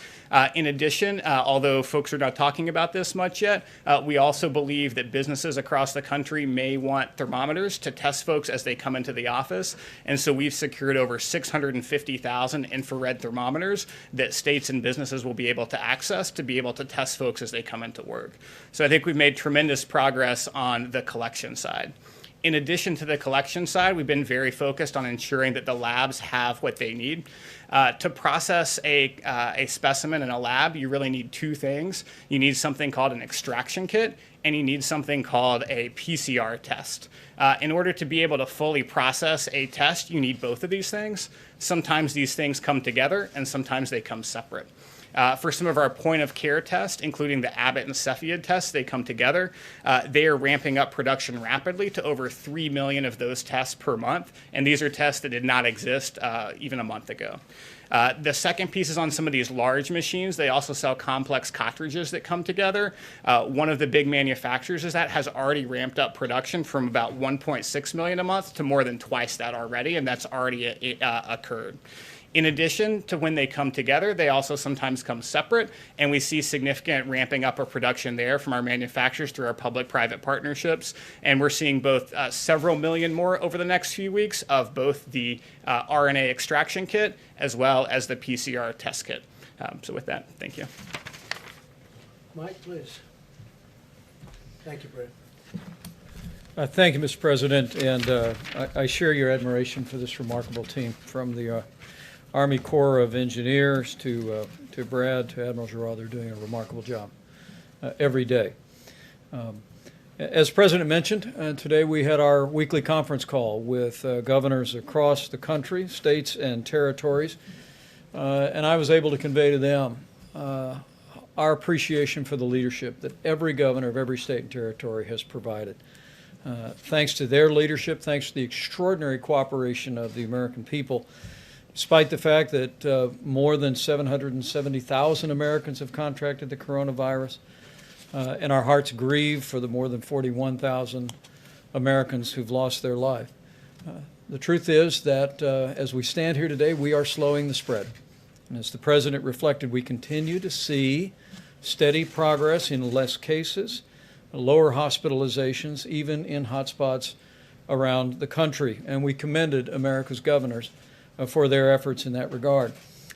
In addition, although folks are not talking about this much yet, we also believe that businesses across the country may want thermometers to test folks as they come into the office. And so we've secured over 650,000 infrared thermometers that states and businesses will be able to access to be able to test folks as they come into work. So I think we've made tremendous progress on the collection side. In addition to the collection side, we've been very focused on ensuring that the labs have what they need. To process a specimen in a lab, you really need 2 things. You need something called an extraction kit, and you need something called a PCR test. In order to be able to fully process a test, you need both of these things. Sometimes these things come together, and sometimes they come separate. For some of our point of care tests, including the Abbott and Cepheid tests, they come together. They are ramping up production rapidly to over 3 million of those tests per month. And these are tests that did not exist even a month ago. The second piece is on some of these large machines. They also sell complex cartridges that come together. One of the big manufacturers is that has already ramped up production from about 1.6 million a month to more than twice that already, and that's already occurred. In addition to when they come together, they also sometimes come separate, and we see significant ramping up of production there from our manufacturers through our public-private partnerships. And we're seeing both several million more over the next few weeks of both the RNA extraction kit as well as the PCR test kit. So with that, thank you. Mike, please. Thank you, Brad. Thank you, Mr. President, and I share your admiration for this remarkable team, from the Army Corps of Engineers to Brad, to Admiral Giroir. They're doing a remarkable job every day. As the President mentioned, today we had our weekly conference call with governors across the country, states and territories, and I was able to convey to them our appreciation for the leadership that every governor of every state and territory has provided. Thanks to their leadership, thanks to the extraordinary cooperation of the American people, despite the fact that more than 770,000 Americans have contracted the coronavirus, and our hearts grieve for the more than 41,000 Americans who've lost their life. The truth is that as we stand here today, we are slowing the spread. And as the President reflected, we continue to see steady progress in less cases, lower hospitalizations, even in hotspots around the country. And we commended America's governors for their efforts in that regard.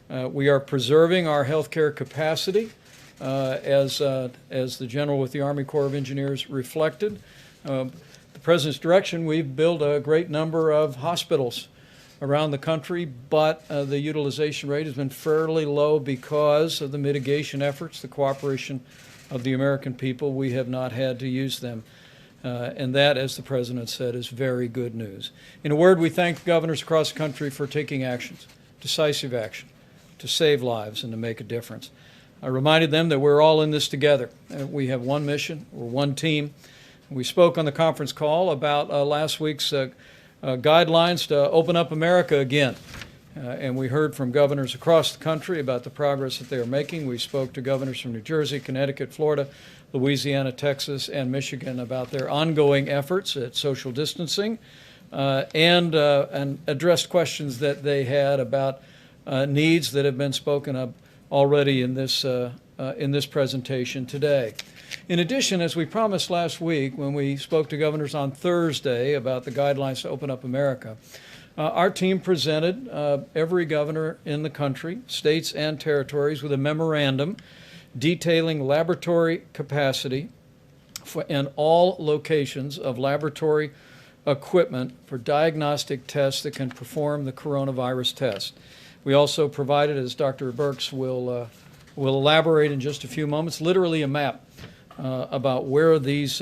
We are preserving our healthcare capacity, as the General with the Army Corps of Engineers reflected. The President's direction, we've built a great number of hospitals around the country, but the utilization rate has been fairly low because of the mitigation efforts, the cooperation of the American people. We have not had to use them. And that, as the President said, is very good news. In a word, we thank governors across the country for taking actions, decisive action, to save lives and to make a difference. I reminded them that we're all in this together. We have one mission, we're one team. We spoke on the conference call about last week's guidelines to open up America again. And we heard from governors across the country about the progress that they are making. We spoke to governors from New Jersey, Connecticut, Florida, Louisiana, Texas, and Michigan about their ongoing efforts at social distancing and addressed questions that they had about needs that have been spoken of already in this presentation today. In addition, as we promised last week when we spoke to governors on Thursday about the guidelines to open up America, our team presented every governor in the country, states and territories, with a memorandum detailing laboratory capacity in all locations of laboratory equipment for diagnostic tests that can perform the coronavirus test. We also provided, as Dr. Birx will elaborate in just a few moments, literally a map about where these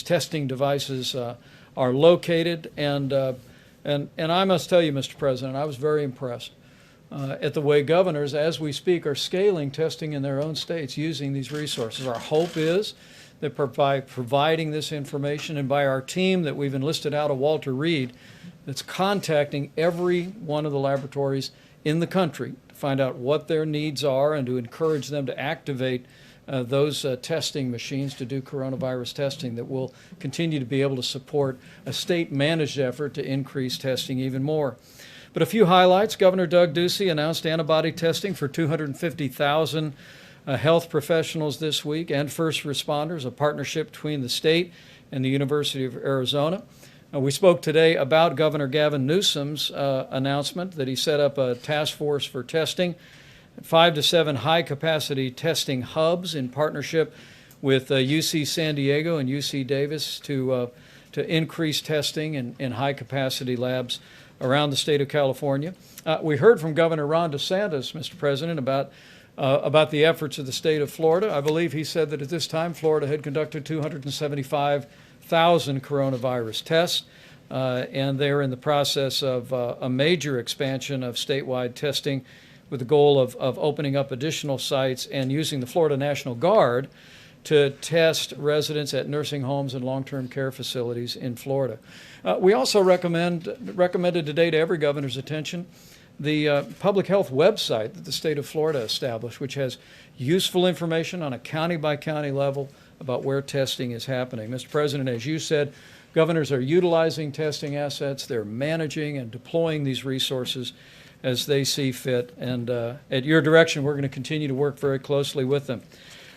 testing devices are located. And I must tell you, Mr. President, I was very impressed at the way governors, as we speak, are scaling testing in their own states using these resources. Our hope is that by providing this information and by our team that we've enlisted out of Walter Reed, that's contacting every one of the laboratories in the country to find out what their needs are and to encourage them to activate those testing machines to do coronavirus testing, that will continue to be able to support a state-managed effort to increase testing even more. But a few highlights. Governor Doug Ducey announced antibody testing for 250,000 health professionals this week and first responders, a partnership between the state and the University of Arizona. We spoke today about Governor Gavin Newsom's announcement that he set up a task force for testing, 5 to 7 high-capacity testing hubs in partnership with UC San Diego and UC Davis to increase testing in high-capacity labs around the state of California. We heard from Governor Ron DeSantis, Mr. President, about the efforts of the state of Florida. I believe he said that at this time Florida had conducted 275,000 coronavirus tests, and they're in the process of a major expansion of statewide testing with the goal of opening up additional sites and using the Florida National Guard to test residents at nursing homes and long-term care facilities in Florida. We also recommended today to every governor's attention the public health website that the state of Florida established, which has useful information on a county-by-county level about where testing is happening. Mr. President, as you said, governors are utilizing testing assets. They're managing and deploying these resources as they see fit. And at your direction, we're going to continue to work very closely with them.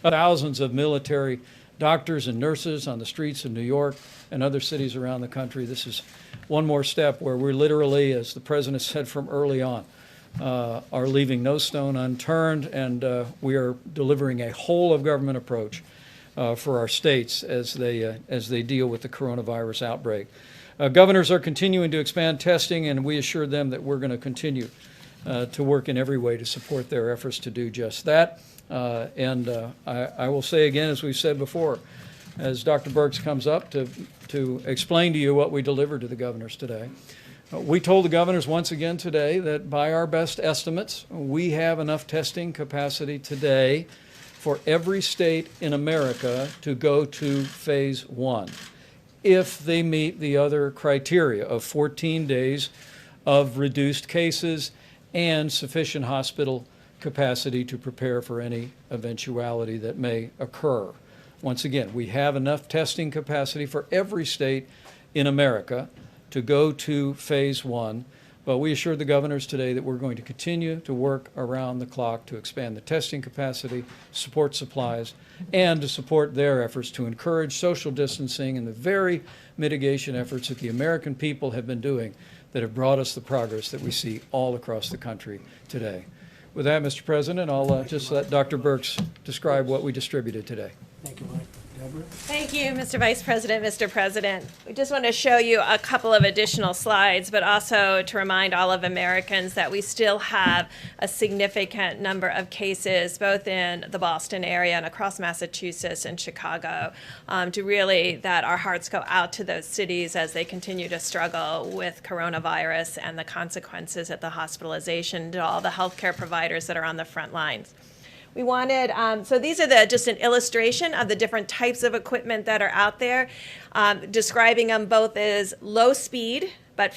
Thousands of military doctors and nurses on the streets of New York and other cities around the country. This is one more step where we're literally, as the President said from early on, are leaving no stone unturned, and we are delivering a whole-of-government approach for our states as they deal with the coronavirus outbreak. Governors are continuing to expand testing, and we assured them that we're going to continue to work in every way to support their efforts to do just that. I will say again, as we've said before, as Dr. Birx comes up to explain to you what we delivered to the governors today, we told the governors once again today that by our best estimates, we have enough testing capacity today for every state in America to go to phase 1 if they meet the other criteria of 14 days of reduced cases and sufficient hospital capacity to prepare for any eventuality that may occur. Once again, we have enough testing capacity for every state in America to go to phase 1, but we assured the governors today that we're going to continue to work around the clock to expand the testing capacity, support supplies, and to support their efforts to encourage social distancing and the very mitigation efforts that the American people have been doing that have brought us the progress that we see all across the country today. With that, Mr. President, I'll just let Dr. Birx describe what we distributed today. Thank you, Mike. Thank you, Mr. Vice President, Mr. President. We just want to show you a couple of additional slides, but also to remind all of Americans that we still have a significant number of cases, both in the Boston area and across Massachusetts and Chicago, to really that our hearts go out to those cities as they continue to struggle with coronavirus and the consequences at the hospitalization, to all the healthcare providers that are on the front lines. We wanted, so these are just an illustration of the different types of equipment that are out there, describing them both as low speed, but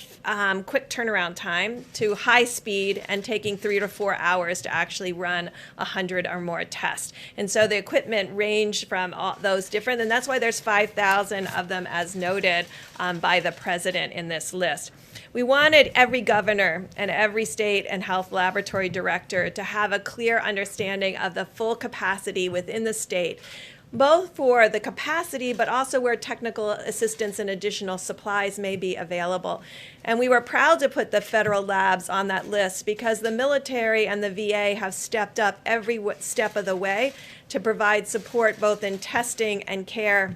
quick turnaround time, to high speed and taking 3 to 4 hours to actually run 100 or more tests. And so the equipment range from all those different, and that's why there's 5,000 of them as noted by the president in this list. We wanted every governor and every state and health laboratory director to have a clear understanding of the full capacity within the state, both for the capacity, but also where technical assistance and additional supplies may be available. And we were proud to put the federal labs on that list because the military and the VA have stepped up every step of the way to provide support both in testing and care.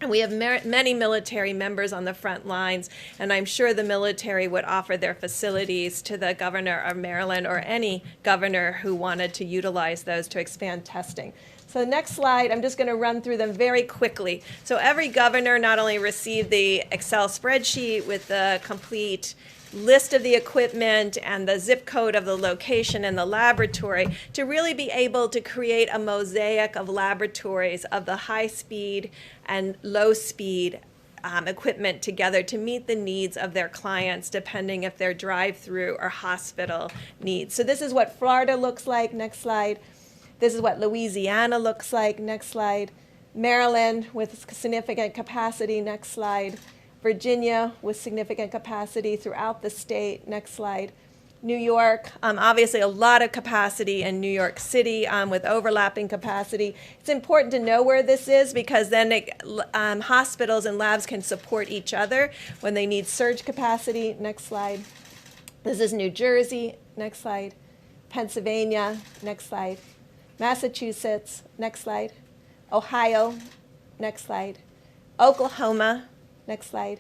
And we have many military members on the front lines, and I'm sure the military would offer their facilities to the governor of Maryland or any governor who wanted to utilize those to expand testing. So the next slide, I'm just going to run through them very quickly. So every governor not only received the Excel spreadsheet with the complete list of the equipment and the zip code of the location and the laboratory to really be able to create a mosaic of laboratories of the high speed and low speed equipment together to meet the needs of their clients, depending if they're drive-through or hospital needs. So this is what Florida looks like. Next slide. This is what Louisiana looks like. Next slide. Maryland with significant capacity. Next slide. Virginia with significant capacity throughout the state. Next slide. New York, obviously a lot of capacity in New York City with overlapping capacity. It's important to know where this is because then hospitals and labs can support each other when they need surge capacity. Next slide. This is New Jersey. Next slide. Pennsylvania. Next slide. Massachusetts. Next slide. Ohio. Next slide. Oklahoma. Next slide.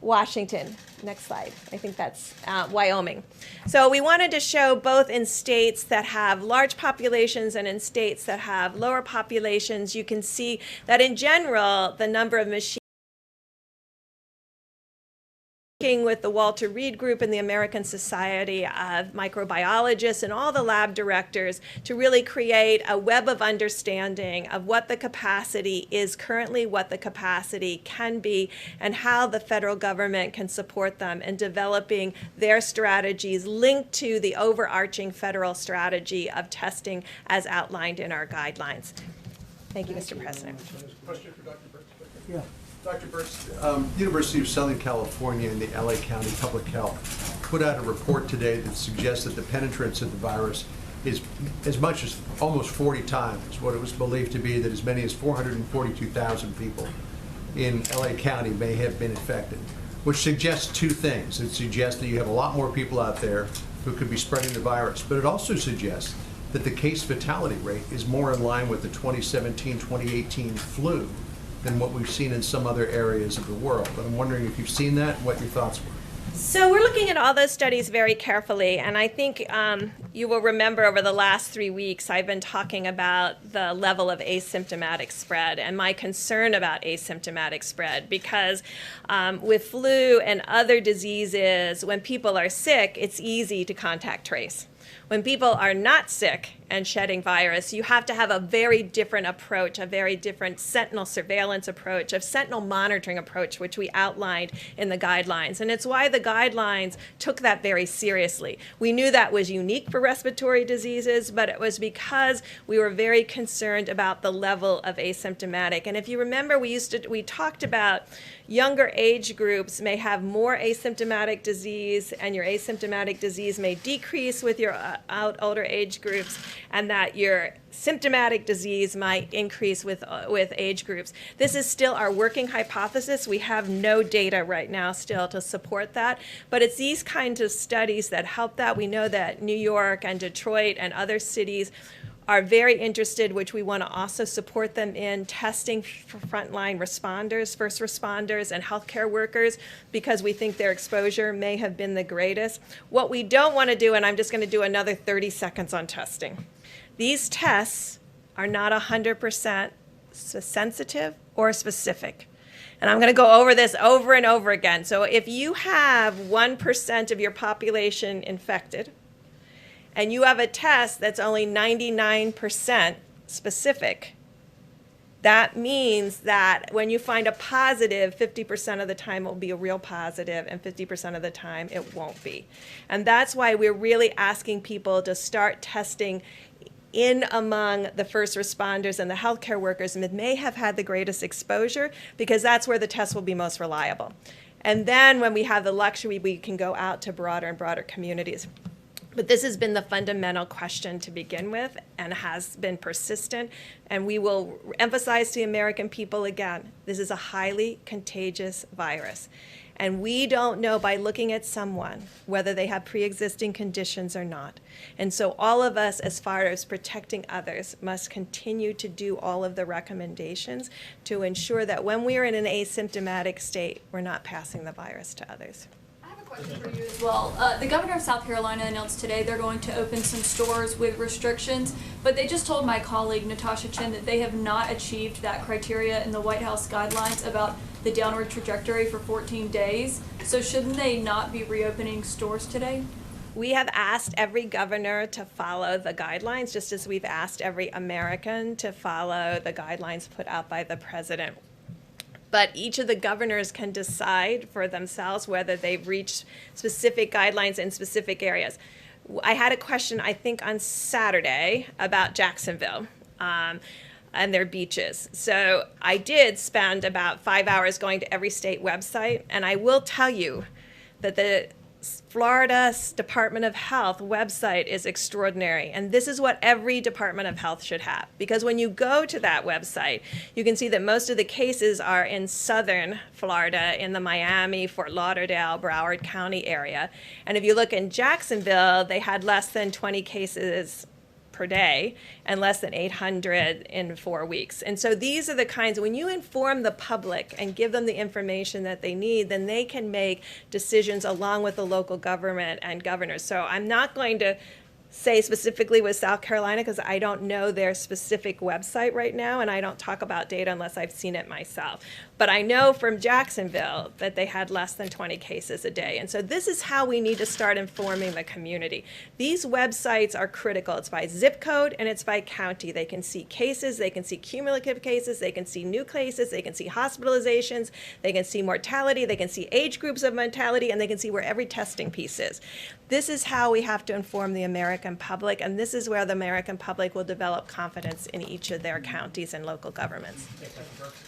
Washington. Next slide. I think that's Wyoming. So we wanted to show both in states that have large populations and in states that have lower populations. You can see that in general, the number of machines working with the Walter Reed Group and the American Society of Microbiologists and all the lab directors to really create a web of understanding of what the capacity is currently, what the capacity can be, and how the federal government can support them in developing their strategies linked to the overarching federal strategy of testing as outlined in our guidelines. Thank you, Mr. President. Question for Dr. Burks? Yeah. Dr. Burks, University of Southern California and the LA County Public Health put out a report today that suggests that the penetrance of the virus is as much as almost 40 times what it was believed to be, that as many as 442,000 people in LA County may have been infected, which suggests two things. It suggests that you have a lot more people out there who could be spreading the virus, but it also suggests that the case fatality rate is more in line with the 2017-2018 flu than what we've seen in some other areas of the world. But I'm wondering if you've seen that and what your thoughts were. So we're looking at all those studies very carefully, and I think you will remember over the last 3 weeks I've been talking about the level of asymptomatic spread and my concern about asymptomatic spread because with flu and other diseases, when people are sick, it's easy to contact trace. When people are not sick and shedding virus, you have to have a very different approach, a very different sentinel surveillance approach, a sentinel monitoring approach, which we outlined in the guidelines. And it's why the guidelines took that very seriously. We knew that was unique for respiratory diseases, but it was because we were very concerned about the level of asymptomatic. And if you remember, we talked about younger age groups may have more asymptomatic disease, and your asymptomatic disease may decrease with your older age groups, and that your symptomatic disease might increase with age groups. This is still our working hypothesis. We have no data right now still to support that, but it's these kinds of studies that help that. We know that New York and Detroit and other cities are very interested, which we want to also support them in, testing for frontline responders, first responders, and healthcare workers, because we think their exposure may have been the greatest. What we don't want to do, and I'm just going to do another 30 seconds on testing. These tests are not 100% sensitive or specific. And I'm going to go over this over and over again. So if you have 1% of your population infected, and you have a test that's only 99% specific, that means that when you find a positive, 50% of the time it will be a real positive, and 50% of the time it won't be. And that's why we're really asking people to start testing in among the first responders and the healthcare workers that may have had the greatest exposure, because that's where the test will be most reliable. And then when we have the luxury, we can go out to broader and broader communities. But this has been the fundamental question to begin with and has been persistent. And we will emphasize to the American people again, this is a highly contagious virus. And we don't know by looking at someone whether they have pre-existing conditions or not. And so all of us, as far as protecting others, must continue to do all of the recommendations to ensure that when we are in an asymptomatic state, we're not passing the virus to others. Question for you as well. The governor of South Carolina announced today they're going to open some stores with restrictions, but they just told my colleague Natasha Chin that they have not achieved that criteria in the White House guidelines about the downward trajectory for 14 days. So shouldn't they not be reopening stores today? We have asked every governor to follow the guidelines, just as we've asked every American to follow the guidelines put out by the president. But each of the governors can decide for themselves whether they've reached specific guidelines in specific areas. I had a question, I think, on Saturday about Jacksonville and their beaches. So I did spend about 5 hours going to every state website, and I will tell you that the Florida Department of Health website is extraordinary, and this is what every Department of Health should have, because when you go to that website, you can see that most of the cases are in southern Florida, in the Miami, Fort Lauderdale, Broward County area. And if you look in Jacksonville, they had less than 20 cases per day and less than 800 in 4 weeks. And so these are the kinds, when you inform the public and give them the information that they need, then they can make decisions along with the local government and governors. So I'm not going to say specifically with South Carolina because I don't know their specific website right now, and I don't talk about data unless I've seen it myself. But I know from Jacksonville that they had less than 20 cases a day. And so this is how we need to start informing the community. These websites are critical. It's by zip code and it's by county. They can see cases, they can see cumulative cases, they can see new cases, they can see hospitalizations, they can see mortality, they can see age groups of mortality, and they can see where every testing piece is. This is how we have to inform the American public, and this is where the American public will develop confidence in each of their counties and local governments.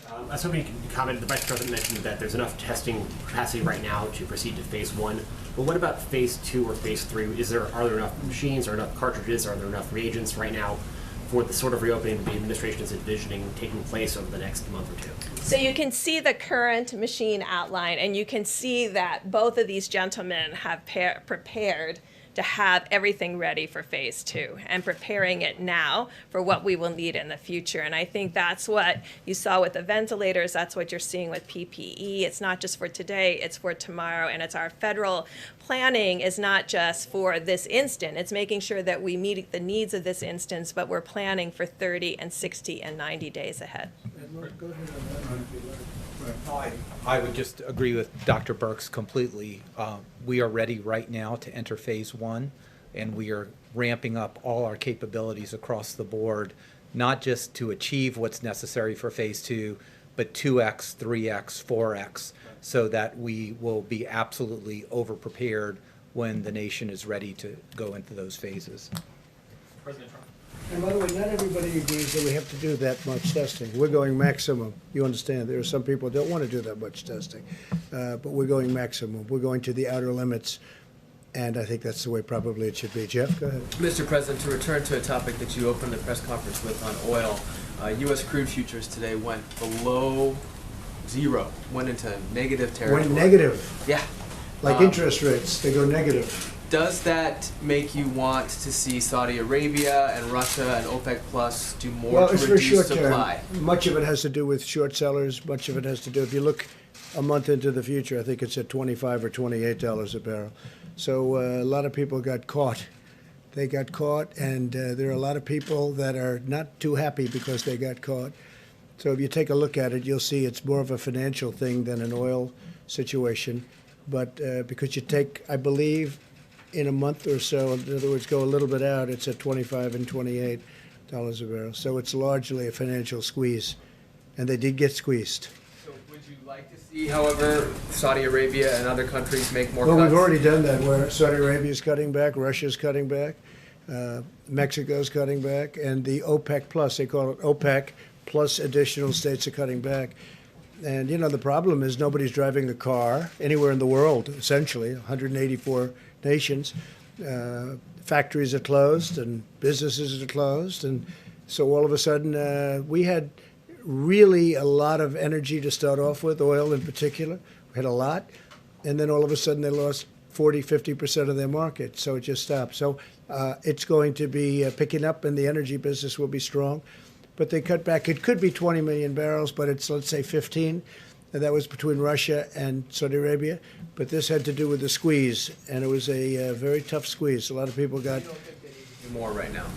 I was hoping you could comment. The Vice President mentioned that there's enough testing capacity right now to proceed to phase 1. But what about phase 2 or phase 3? Are there enough machines, or enough cartridges, are there enough reagents right now for the sort of reopening the administration is envisioning taking place over the next month or two? So you can see the current machine outline, and you can see that both of these gentlemen have prepared to have everything ready for phase 2 and preparing it now for what we will need in the future. And I think that's what you saw with the ventilators. That's what you're seeing with PPE. It's not just for today, it's for tomorrow. And it's our federal planning is not just for this instant. It's making sure that we meet the needs of this instance, but we're planning for 30 and 60 and 90 days ahead. I would just agree with Dr. Birx completely. We are ready right now to enter phase 1, and we are ramping up all our capabilities across the board, not just to achieve what's necessary for phase 2, but 2x, 3x, 4x, so that we will be absolutely over-prepared when the nation is ready to go into those phases. President Trump. And by the way, not everybody agrees that we have to do that much testing. We're going maximum. You understand, there are some people that don't want to do that much testing. But we're going maximum. We're going to the outer limits. And I think that's the way probably it should be. Jeff, go ahead. Mr. President, to return to a topic that you opened the press conference with on oil, U.S. crude futures today went below zero, went into negative territory. Went negative. Yeah. Like interest rates, they go negative. Does that make you want to see Saudi Arabia and Russia and OPEC Plus do more Well, to it's for reduce short supply? term. Much of it has to do with short sellers. Much of it has to do, if you look a month into the future, I think it's at $25 or $28 a barrel. So a lot of people got caught. They got caught, and there are a lot of people that are not too happy because they got caught. So if you take a look at it, you'll see it's more of a financial thing than an oil situation. But because you take, I believe, in a month or so, in other words, go a little bit out, it's at $25 and $28 a barrel. So it's largely a financial squeeze, and they did get squeezed. So would you like to see, however, Saudi Arabia and other countries make more Well, cuts? we've already done that, where Saudi Arabia is cutting back, Russia's cutting back, Mexico's cutting back, and the OPEC plus, they call it OPEC, plus additional states are cutting back. And, you know, the problem is nobody's driving a car anywhere in the world, essentially, 184 nations. Factories are closed and businesses are closed. And so all of a sudden, we had really a lot of energy to start off with, oil in particular. We had a lot. And then all of a sudden, they lost 40, 50% of their market. So it just stopped. So it's going to be picking up, and the energy business will be strong. But they cut back. It could be 20 million barrels, but it's, let's say, 15. And that was between Russia and Saudi Arabia. But this had to do with the squeeze, and it was a very tough squeeze. A lot of people got... You don't think they need to do more right now?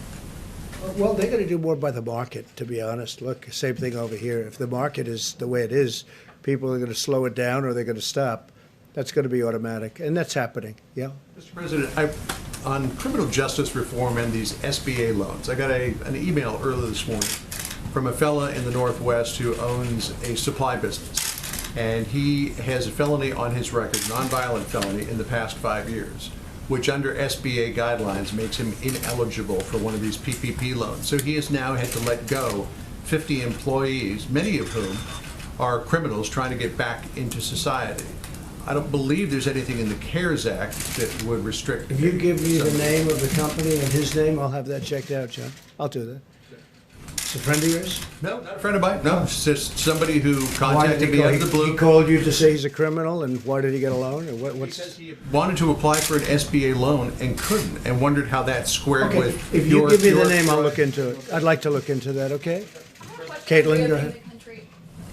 Well, they're going to do more by the market, to be honest. Look, same thing over here. If the market is the way it is, people are going to slow it down or they're going to stop. That's going to be automatic, and that's happening. Yeah. Mr. President, on criminal justice reform and these SBA loans, I got an email earlier this morning from a fella in the Northwest who owns a supply business. And he has a felony on his record, nonviolent felony, in the past 5 years, which under SBA guidelines makes him ineligible for one of these PPP loans. So he has now had to let go 50 employees, many of whom are criminals trying to get back into society. I don't believe there's anything in the CARES Act that would restrict. If you give me the name of the company and his name, I'll have that checked out, John. I'll do that. It's a friend of yours? No, not a friend of mine. No, it's just somebody who Why did contacted me out of the blue. He called you to say he's a criminal, and why did he get a loan? Or what's... He says he wanted to apply for an SBA loan and couldn't, and wondered how that squared Okay, with if you your... give me the your- name, I'll look into it. I'd like to look into that, okay? Caitlin, go ahead.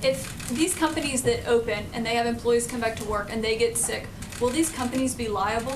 If these companies that open and they have employees come back to work and they get sick, will these companies be liable?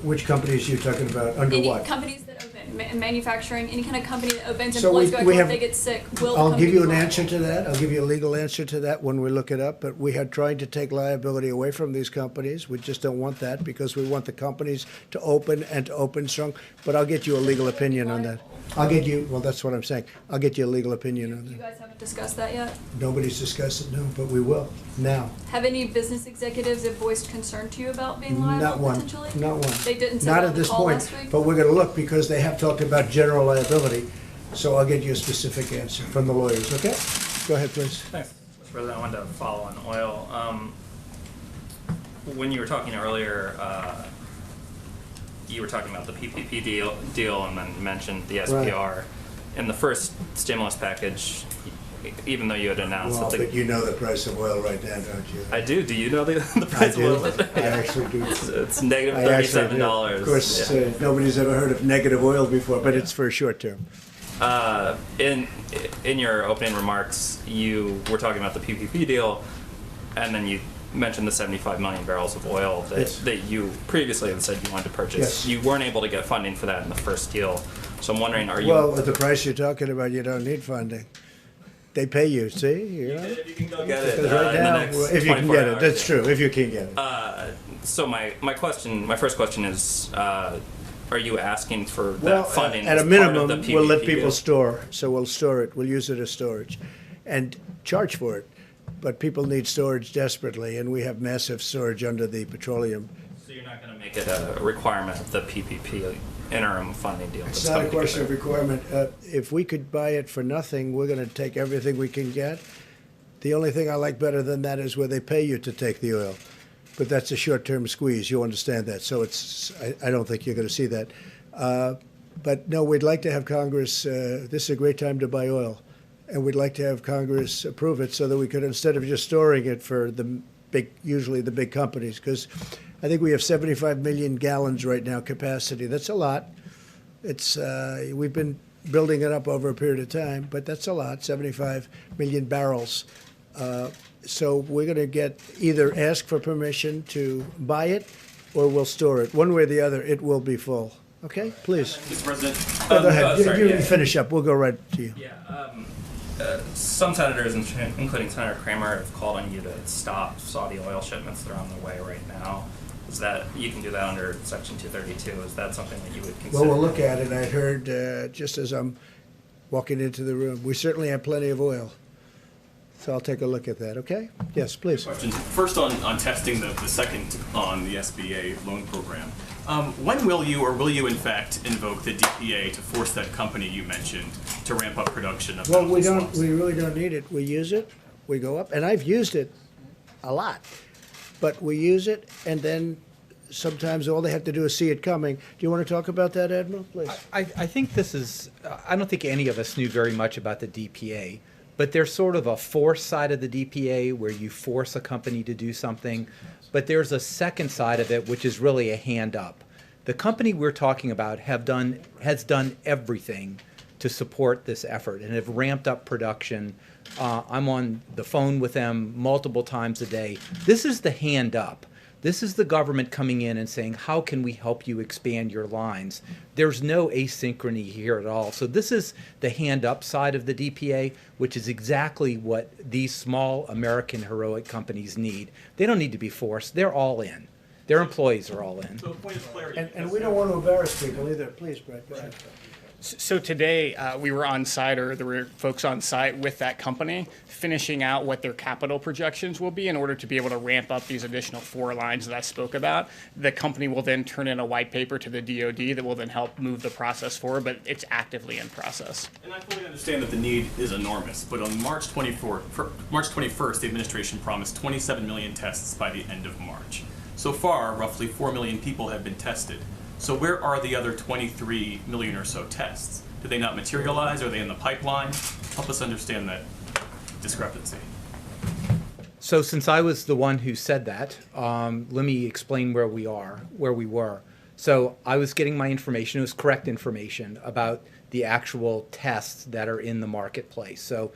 Which companies are you talking about? Under Any what? companies that open, manufacturing, any kind of company that opens, So employees go back to we work, have- they get sick, will the I'll company give you be an liable? answer to that. I'll give you a legal answer to that when we look it up. But we are trying to take liability away from these companies. We just don't want that because we want the companies to open and to open strong. But I'll get you a legal opinion on that. I'll get you, well, that's what I'm saying. I'll get you a legal opinion on You that. guys haven't discussed that yet? Nobody's discussed it, no, but we will, now. Have any business executives have voiced concern to you about being Not liable one, potentially? not one. They didn't say Not that at on the this call point, last week? but we're gonna look because they have talked about general liability. So I'll get you a specific answer from the lawyers, okay? Go ahead, please. Thanks, Mr. President. I wanted to follow on oil. When you were talking earlier, you were talking about the PPP deal and then mentioned the SPR. In the first stimulus package, even though you had announced Well, that but you know the price of oil right now, don't you? I do. Do you know the price I do. of oil? I actually do. It's negative I actually do. $37. Of course, Yeah. nobody's ever heard of negative oil before, but it's for a short term. In your opening remarks, you were talking about the PPP deal, and then you mentioned the 75 million barrels of oil that, Yes. that you previously had said you wanted to purchase. Yes. You weren't able to get funding for that in the first deal. So I'm wondering, are you... Well, at the price you're talking about, you don't need funding. They pay you, see? You know? If you can go get it Because right in the now, next if you can 24 get it, hours, that's yeah. true, if you can get it. So my first question is, are you asking for that Well, funding at a as part of minimum, the we'll let PPP people deal? store, so we'll store it, we'll use it as storage, and charge for it. But people need storage desperately, and we have massive storage under the petroleum. So you're not going to make it a requirement of the PPP interim funding deal? It's that's not a coming question of together? requirement. If we could buy it for nothing, we're going to take everything we can get. The only thing I like better than that is where they pay you to take the oil. But that's a short-term squeeze. You understand that. So I don't think you're going to see that. But no, we'd like to have Congress, this is a great time to buy oil. And we'd like to have Congress approve it so that we could, instead of just storing it for the big, usually the big companies, because I think we have 75 million gallons right now capacity. That's a lot. It's we've been building it up over a period of time, but that's a lot, 75 million barrels. So we're going to get either ask for permission to buy it or we'll store it. One way or the other, it will be full. Okay, please. Mr. President. Go ahead. Sorry, you yeah. finish up. We'll go right to you. Yeah. Some senators, including Senator Kramer, have called on you to stop Saudi oil shipments that are on the way right now. Is that you can do that under Section 232? Is that something that you would consider? Well, we'll look at it. I heard just as I'm walking into the room, we certainly have plenty of oil. So I'll take a look at that, okay? Yes, please. Question. First on testing, the second on the SBA loan program. When will you in fact invoke the DPA to force that company you mentioned to ramp up production of Well, medical swabs? we really don't need it. We use it, we go up, and I've used it a lot. But we use it, and then sometimes all they have to do is see it coming. Do you want to talk about that, Admiral, please? I think this is, I don't think any of us knew very much about the DPA, but there's sort of a force side of the DPA where you force a company to do something, but there's a second side of it which is really a hand up. The company we're talking about has done everything to support this effort and have ramped up production. I'm on the phone with them multiple times a day. This is the hand up. This is the government coming in and saying, how can we help you expand your lines? There's no asynchrony here at all. So this is the hand up side of the DPA, which is exactly what these small American heroic companies need. They don't need to be forced. They're all in. Their employees are all in. So a point of clarity. And we don't want to embarrass people either. Please, Brett, go ahead. So today, we were on site, or there were folks on site with that company, finishing out what their capital projections will be in order to be able to ramp up these additional 4 lines that I spoke about. The company will then turn in a white paper to the DoD that will then help move the process forward, but it's actively in process. And I fully understand that the need is enormous, but on March 21st, the administration promised 27 million tests by the end of March. So far, roughly 4 million people have been tested. So where are the other 23 million or so tests? Did they not materialize? Are they in the pipeline? Help us understand that discrepancy. So since I was the one who said that, let me explain where we were. So I was getting my information, it was correct information about the actual tests that are in the marketplace. So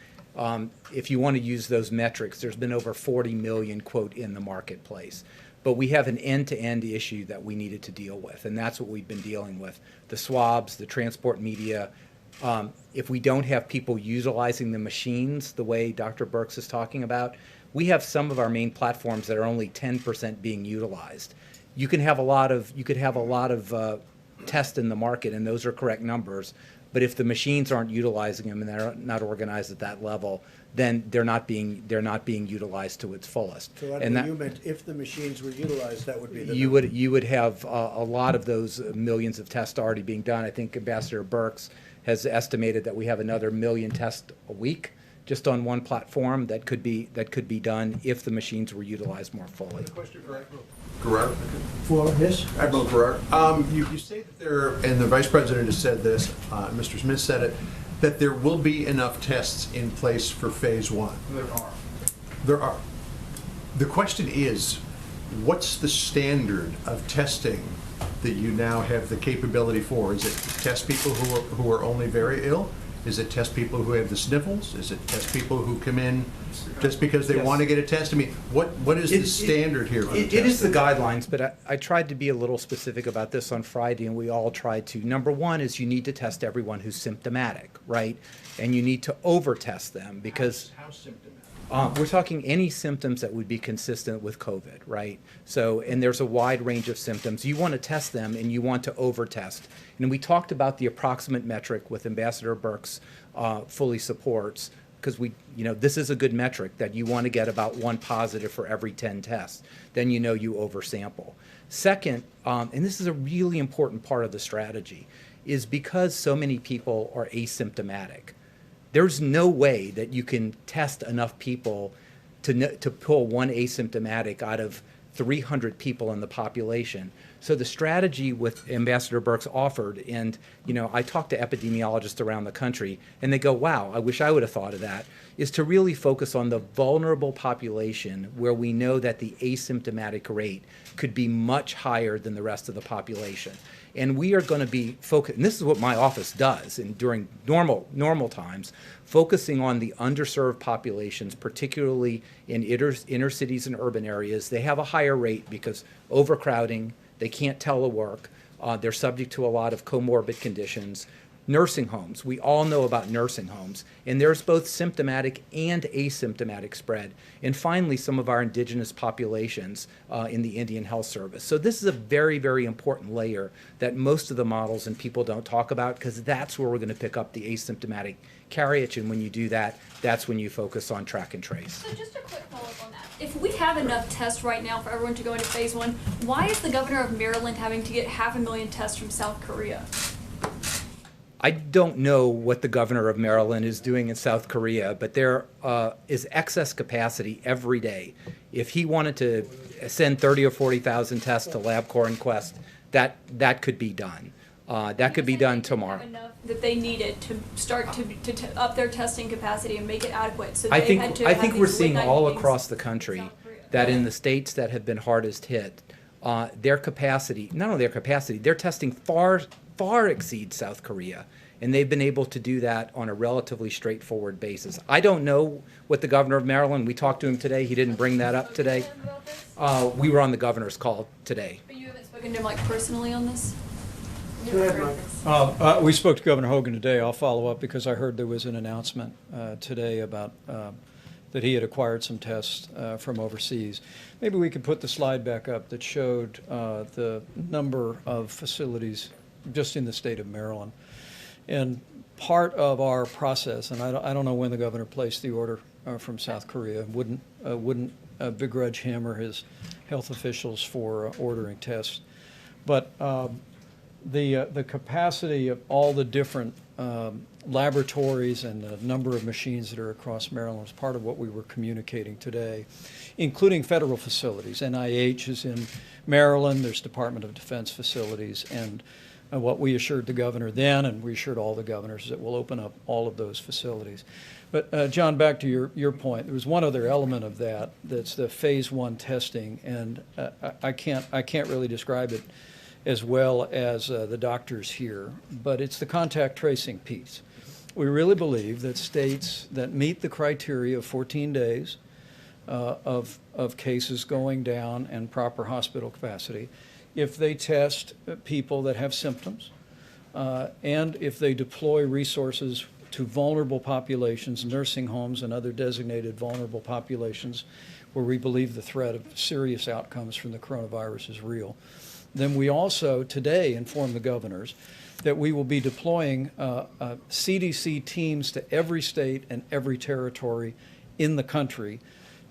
if you want to use those metrics, there's been over 40 million, quote, in the marketplace. But we have an end-to-end issue that we needed to deal with, and that's what we've been dealing with. The swabs, the transport media. If we don't have people utilizing the machines the way Dr. Birx is talking about, we have some of our main platforms that are only 10% being utilized. You could have a lot of tests in the market, and those are correct numbers. But if the machines aren't utilizing them and they're not organized at that level, then they're not being utilized to its fullest. So and that, you meant if the machines were utilized, that would be the you would have a lot of those millions of tests already being done. I think Ambassador Birx has estimated that we have another 1 million tests a week just on one platform that could be done if the machines were utilized more fully. Question for Admiral Guerrero. For this? Admiral Guerrero. You say that there, and the Vice President has said this, Mr. Smith said it, that there will be enough tests in place for phase 1. There are. There are. The question is, what's the standard of testing that you now have the capability for? Is it test people who are only very ill? Is it test people who have the sniffles? Is it test people who come in just because they want to get a test? I mean, what is the standard here for the It is the testing? guidelines, but I tried to be a little specific about this on Friday, and we all tried to. Number one is you need to test everyone who's symptomatic, right? And you need to over-test them because How symptomatic? we're talking any symptoms that would be consistent with COVID, right? So, and there's a wide range of symptoms. You want to test them and you want to over-test. And we talked about the approximate metric with Ambassador Birx fully supports, because this is a good metric that you want to get about 1 positive for every 10 tests. Then you know you oversample. Second, and this is a really important part of the strategy, is because so many people are asymptomatic. There's no way that you can test enough people to pull 1 asymptomatic out of 300 people in the population. So the strategy with Ambassador Birx offered, and I talk to epidemiologists around the country, and they go, wow, I wish I would have thought of that, is to really focus on the vulnerable population where we know that the asymptomatic rate could be much higher than the rest of the population. And we are going to be focused, and this is what my office does and during normal times, focusing on the underserved populations, particularly in inner cities and urban areas. They have a higher rate because overcrowding, they can't telework, they're subject to a lot of comorbid conditions. Nursing homes, we all know about nursing homes, and there's both symptomatic and asymptomatic spread. And finally, some of our indigenous populations in the Indian Health Service. So this is a very, very important layer that most of the models and people don't talk about, because that's where we're going to pick up the asymptomatic carriage, and when you do that, that's when you focus on track and trace. So just a quick follow-up on that. If we have enough tests right now for everyone to go into phase 1, why is the governor of Maryland having to get 500,000 tests from South Korea? I don't know what the governor of Maryland is doing in South Korea, but there is excess capacity every day. If he wanted to send 30 or 40,000 tests to LabCorp and Quest, that could be done. That could be done tomorrow. Enough that they needed to start to up their testing capacity and make it adequate. So I they think had to I have think these we're seeing late-night all meetings across the country with South Korea. that in the states that have been hardest hit, their capacity, not only their capacity, their testing far exceeds South Korea. And they've been able to do that on a relatively straightforward basis. I don't know what the governor of Maryland, we talked to him today, he didn't bring that up today. We were on the governor's call today. But you haven't spoken to him personally on this? We spoke to Governor Hogan today. I'll follow up because I heard there was an announcement today about that he had acquired some tests from overseas. Maybe we could put the slide back up that showed the number of facilities just in the state of Maryland. And part of our process, and I don't know when the governor placed the order from South Korea, wouldn't begrudge him or his health officials for ordering tests, but the capacity of all the different laboratories and the number of machines that are across Maryland is part of what we were communicating today, including federal facilities. NIH is in Maryland, there's Department of Defense facilities, and what we assured the governor then, and we assured all the governors, that we'll open up all of those facilities. But John, back to your point, there was one other element of that, that's the phase 1 testing, and I can't really describe it as well as the doctors here, but it's the contact tracing piece. We really believe that states that meet the criteria of 14 days of cases going down and proper hospital capacity, if they test people that have symptoms, and if they deploy resources to vulnerable populations, nursing homes and other designated vulnerable populations where we believe the threat of serious outcomes from the coronavirus is real, then we also today inform the governors that we will be deploying CDC teams to every state and every territory in the country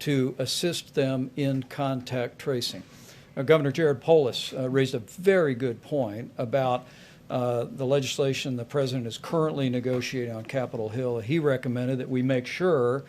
to assist them in contact tracing. Governor Jared Polis raised a very good point about the legislation the president is currently negotiating on Capitol Hill. He recommended that we make sure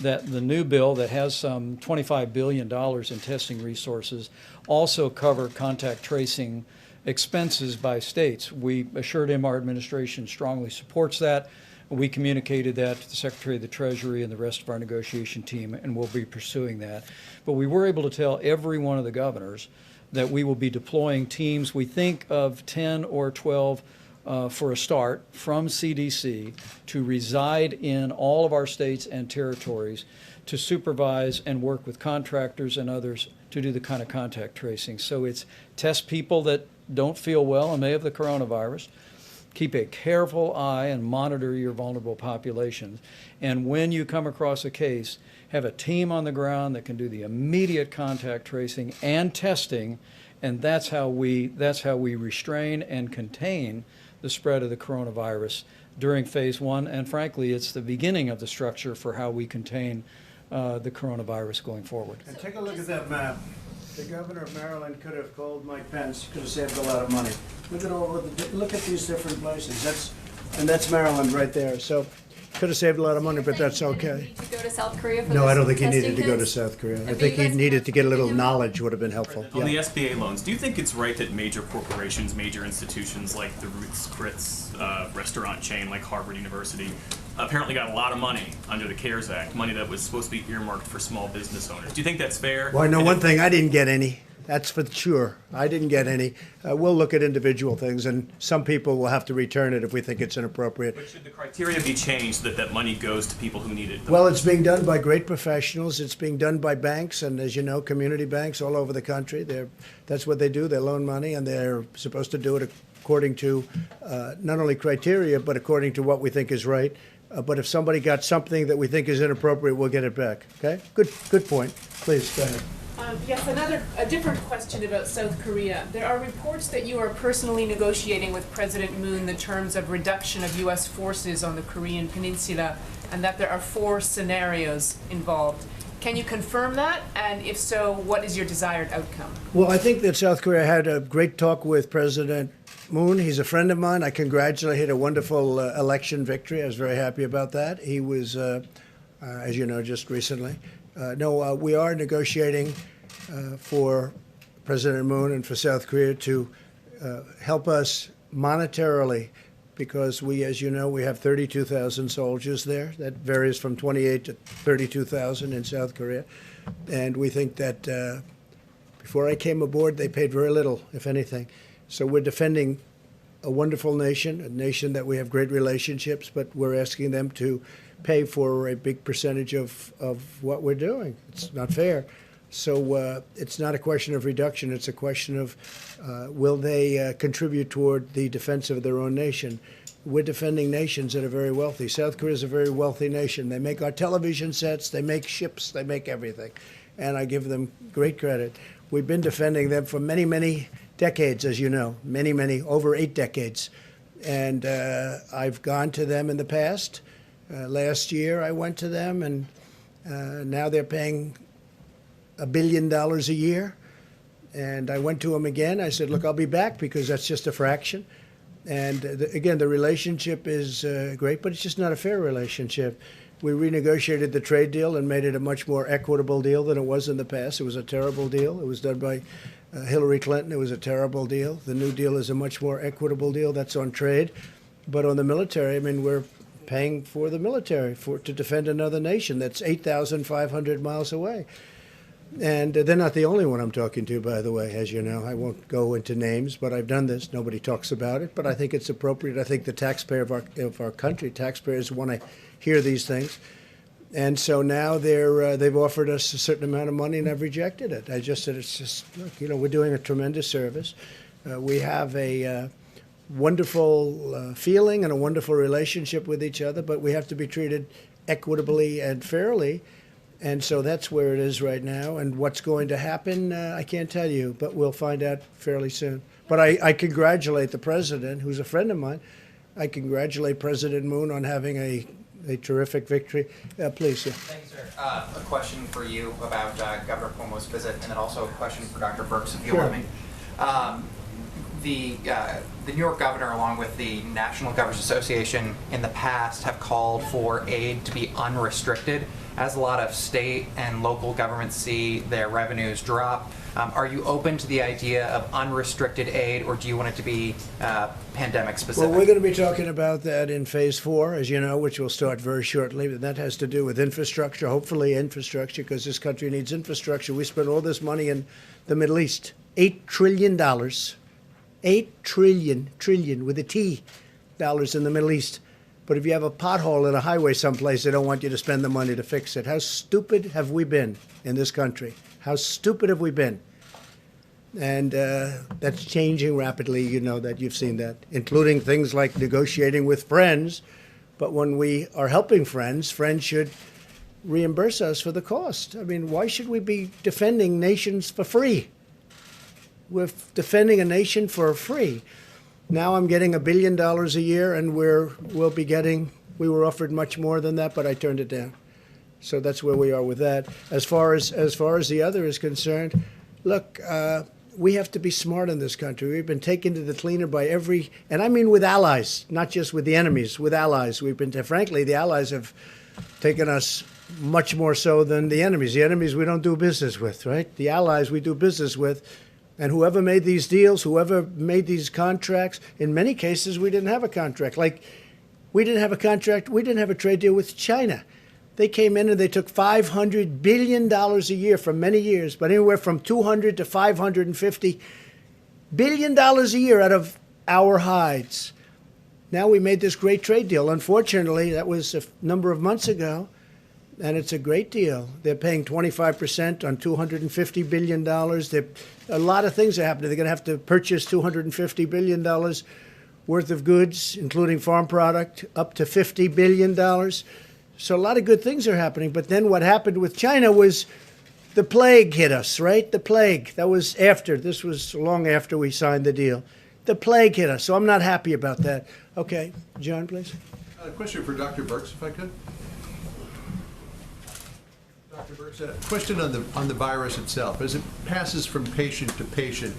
that the new bill that has some $25 billion in testing resources also cover contact tracing expenses by states. We assured him our administration strongly supports that. We communicated that to the Secretary of the Treasury and the rest of our negotiation team, and we'll be pursuing that. But we were able to tell every one of the governors that we will be deploying teams, we think of 10 or 12 for a start, from CDC to reside in all of our states and territories to supervise and work with contractors and others to do the kind of contact tracing. So it's test people that don't feel well and may have the coronavirus, keep a careful eye and monitor your vulnerable populations, and when you come across a case, have a team on the ground that can do the immediate contact tracing and testing, and that's how we restrain and contain the spread of the coronavirus during phase 1, and frankly, it's the beginning of the structure for how we contain the coronavirus going forward. And take a look at that map. The governor of Maryland could have called Mike Pence, could have saved a lot of money. Look at these different places. That's Maryland right there. So Could have saved a lot of money, but that's Saying he didn't okay. need to go to South Korea for No, those I don't think he testing needed to go to kits? South Korea. I Have think you he guys needed to get a little contacted him? knowledge would have been helpful. On the Yeah. SBA loans, do you think it's right that major corporations, major institutions like the Ruth's Chris restaurant chain like Harvard University apparently got a lot of money under the CARES Act, money that was supposed to be earmarked for small business owners? Do you think that's fair? Well, I know And one if- thing, I didn't get any. That's for sure. I didn't get any. We'll look at individual things, and some people will have to return it if we think it's inappropriate. But should the criteria be changed so that that money goes to people who need it? Well, it's being done by great professionals. It's being done by banks, and as you know, community banks all over the country. That's what they do. They loan money, and they're supposed to do it according to not only criteria, but according to what we think is right. But if somebody got something that we think is inappropriate, we'll get it back. Okay? Good point. Please, go ahead. Yes, a different question about South Korea. There are reports that you are personally negotiating with President Moon the terms of reduction of U.S. forces on the Korean Peninsula, and that there are 4 scenarios involved. Can you confirm that? And if so, what is your desired outcome? Well, I think that South Korea had a great talk with President Moon. He's a friend of mine. I congratulate him. He had a wonderful election victory. I was very happy about that. He was, as you know, just recently. We are negotiating for President Moon and for South Korea to help us monetarily, because we, as you know, we have 32,000 soldiers there. That varies from 28 to 32,000 in South Korea. And we think that before I came aboard, they paid very little, if anything. So we're defending a wonderful nation, a nation that we have great relationships, but we're asking them to pay for a big percentage of what we're doing. It's not fair. So it's not a question of reduction. It's a question of will they contribute toward the defense of their own nation. We're defending nations that are very wealthy. South Korea is a very wealthy nation. They make our television sets, they make ships, they make everything. And I give them great credit. We've been defending them for many, many decades, as you know, over 8 decades. And I've gone to them in the past. Last year I went to them, and now they're paying $1 billion a year. And I went to them again. I said, look, I'll be back because that's just a fraction. And again, the relationship is great, but it's just not a fair relationship. We renegotiated the trade deal and made it a much more equitable deal than it was in the past. It was a terrible deal. It was done by Hillary Clinton. It was a terrible deal. The new deal is a much more equitable deal. That's on trade. But on the military, I mean, we're paying for the military to defend another nation that's 8,500 miles away. And they're not the only one I'm talking to, by the way, as you know. I won't go into names, but I've done this. Nobody talks about it, but I think it's appropriate. I think the taxpayer of our country, taxpayers want to hear these things. And so now they've offered us a certain amount of money, and I've rejected it. I just said, it's just, look, we're doing a tremendous service. We have a wonderful feeling and a wonderful relationship with each other, but we have to be treated equitably and fairly. And so that's where it is right now. And what's going to happen, I can't tell you, but we'll find out fairly soon. But I congratulate the president, who's a friend of mine. I congratulate President Moon on having a terrific victory. Please. Yeah. Thank you, sir. A question for you about Governor Cuomo's visit, and then also a question for Dr. Birx, if you'll let me. The New York governor, along with the National Governors Association, in the past have called for aid to be unrestricted. As a lot of state and local governments see their revenues drop, are you open to the idea of unrestricted aid, or do you want it to be pandemic specific? Well, we're going to be talking about that in phase 4, as you know, which will start very shortly. And that has to do with infrastructure, hopefully infrastructure, because this country needs infrastructure. We spend all this money in the Middle East, $8 trillion. $8 trillion with a T dollars in the Middle East. But if you have a pothole in a highway someplace, they don't want you to spend the money to fix it. How stupid have we been in this country? How stupid have we been? And that's changing rapidly. You know that. You've seen that, including things like negotiating with friends. But when we are helping friends, friends should reimburse us for the cost. I mean, why should we be defending nations for free? We're defending a nation for free. Now I'm getting $1 billion a year, and we were offered much more than that, but I turned it down. So that's where we are with that. As far as the other is concerned, look, we have to be smart in this country. We've been taken to the cleaner by every, and I mean with allies, not just with the enemies, with allies. We've been, frankly, the allies have taken us much more so than the enemies. The enemies we don't do business with, right? The allies we do business with. And whoever made these deals, whoever made these contracts, in many cases we didn't have a contract. Like, we didn't have a contract, we didn't have a trade deal with China. They came in and they took $500 billion a year for many years, but anywhere from $200 to $550 billion a year out of our hides. Now we made this great trade deal. Unfortunately, that was a number of months ago, and it's a great deal. They're paying 25% on $250 billion. A lot of things are happening. They're going to have to purchase $250 billion worth of goods, including farm product, up to $50 billion. So a lot of good things are happening. But then what happened with China was the plague hit us, right? The plague. That was after. This was long after we signed the deal. The plague hit us. So I'm not happy about that. Okay. John, please. A question for Dr. Birx, if I could. Dr. Birx, a question on the virus itself. As it passes from patient to patient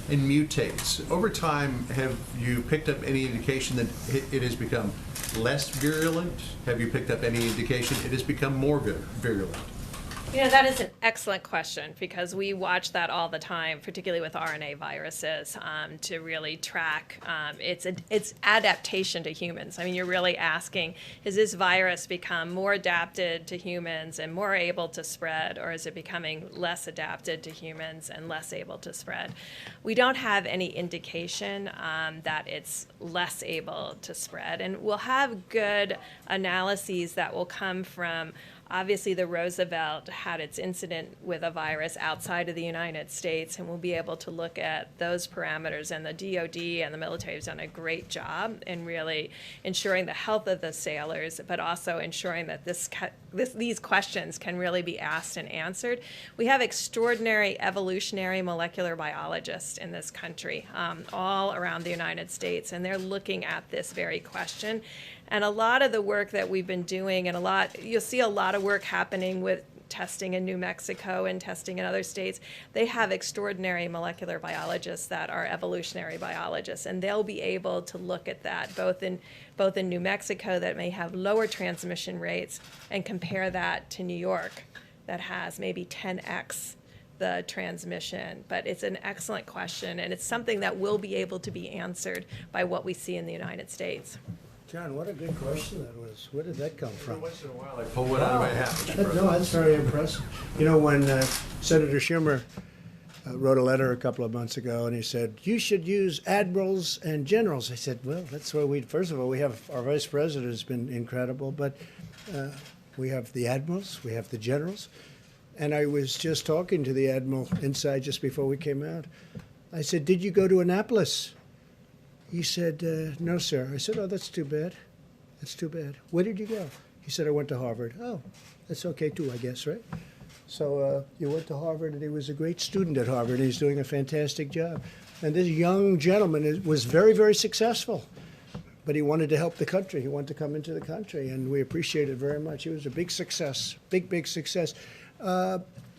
and mutates, over time, have you picked up any indication that it has become less virulent? Have you picked up any indication it has become more virulent? You know, that is an excellent question because we watch that all the time, particularly with RNA viruses, to really track its adaptation to humans. I mean, you're really asking, has this virus become more adapted to humans and more able to spread, or is it becoming less adapted to humans and less able to spread? We don't have any indication that it's less able to spread, and we'll have good analyses that will come from. Obviously, the Roosevelt had its incident with a virus outside of the United States, and we'll be able to look at those parameters. And the DoD and the military has done a great job in really ensuring the health of the sailors, but also ensuring that these questions can really be asked and answered. We have extraordinary evolutionary molecular biologists in this country, all around the United States, and they're looking at this very question. And a lot of the work that we've been doing, and you'll see a lot of work happening with testing in New Mexico and testing in other states. They have extraordinary molecular biologists that are evolutionary biologists, and they'll be able to look at that both in New Mexico that may have lower transmission rates and compare that to New York that has maybe 10x the transmission. But it's an excellent question, and it's something that will be able to be answered by what we see in the United States. John, what a good question that was. Where did that come from? Once in a while I pull one out of my hat. No, that's very impressive. You know, when Senator Schumer wrote a letter a couple of months ago, and he said, you should use admirals and generals. I said, well, that's where first of all, we have our vice president has been incredible, but we have the admirals, we have the generals. And I was just talking to the admiral inside just before we came out. I said, did you go to Annapolis? He said, no, sir. I said, oh, that's too bad. That's too bad. Where did you go? He said, I went to Harvard. Oh, that's okay too, I guess, right? So you went to Harvard, and he was a great student at Harvard, and he's doing a fantastic job. And this young gentleman was very, very successful, but he wanted to help the country. He wanted to come into the country, and we appreciate it very much. It was a big success, big success.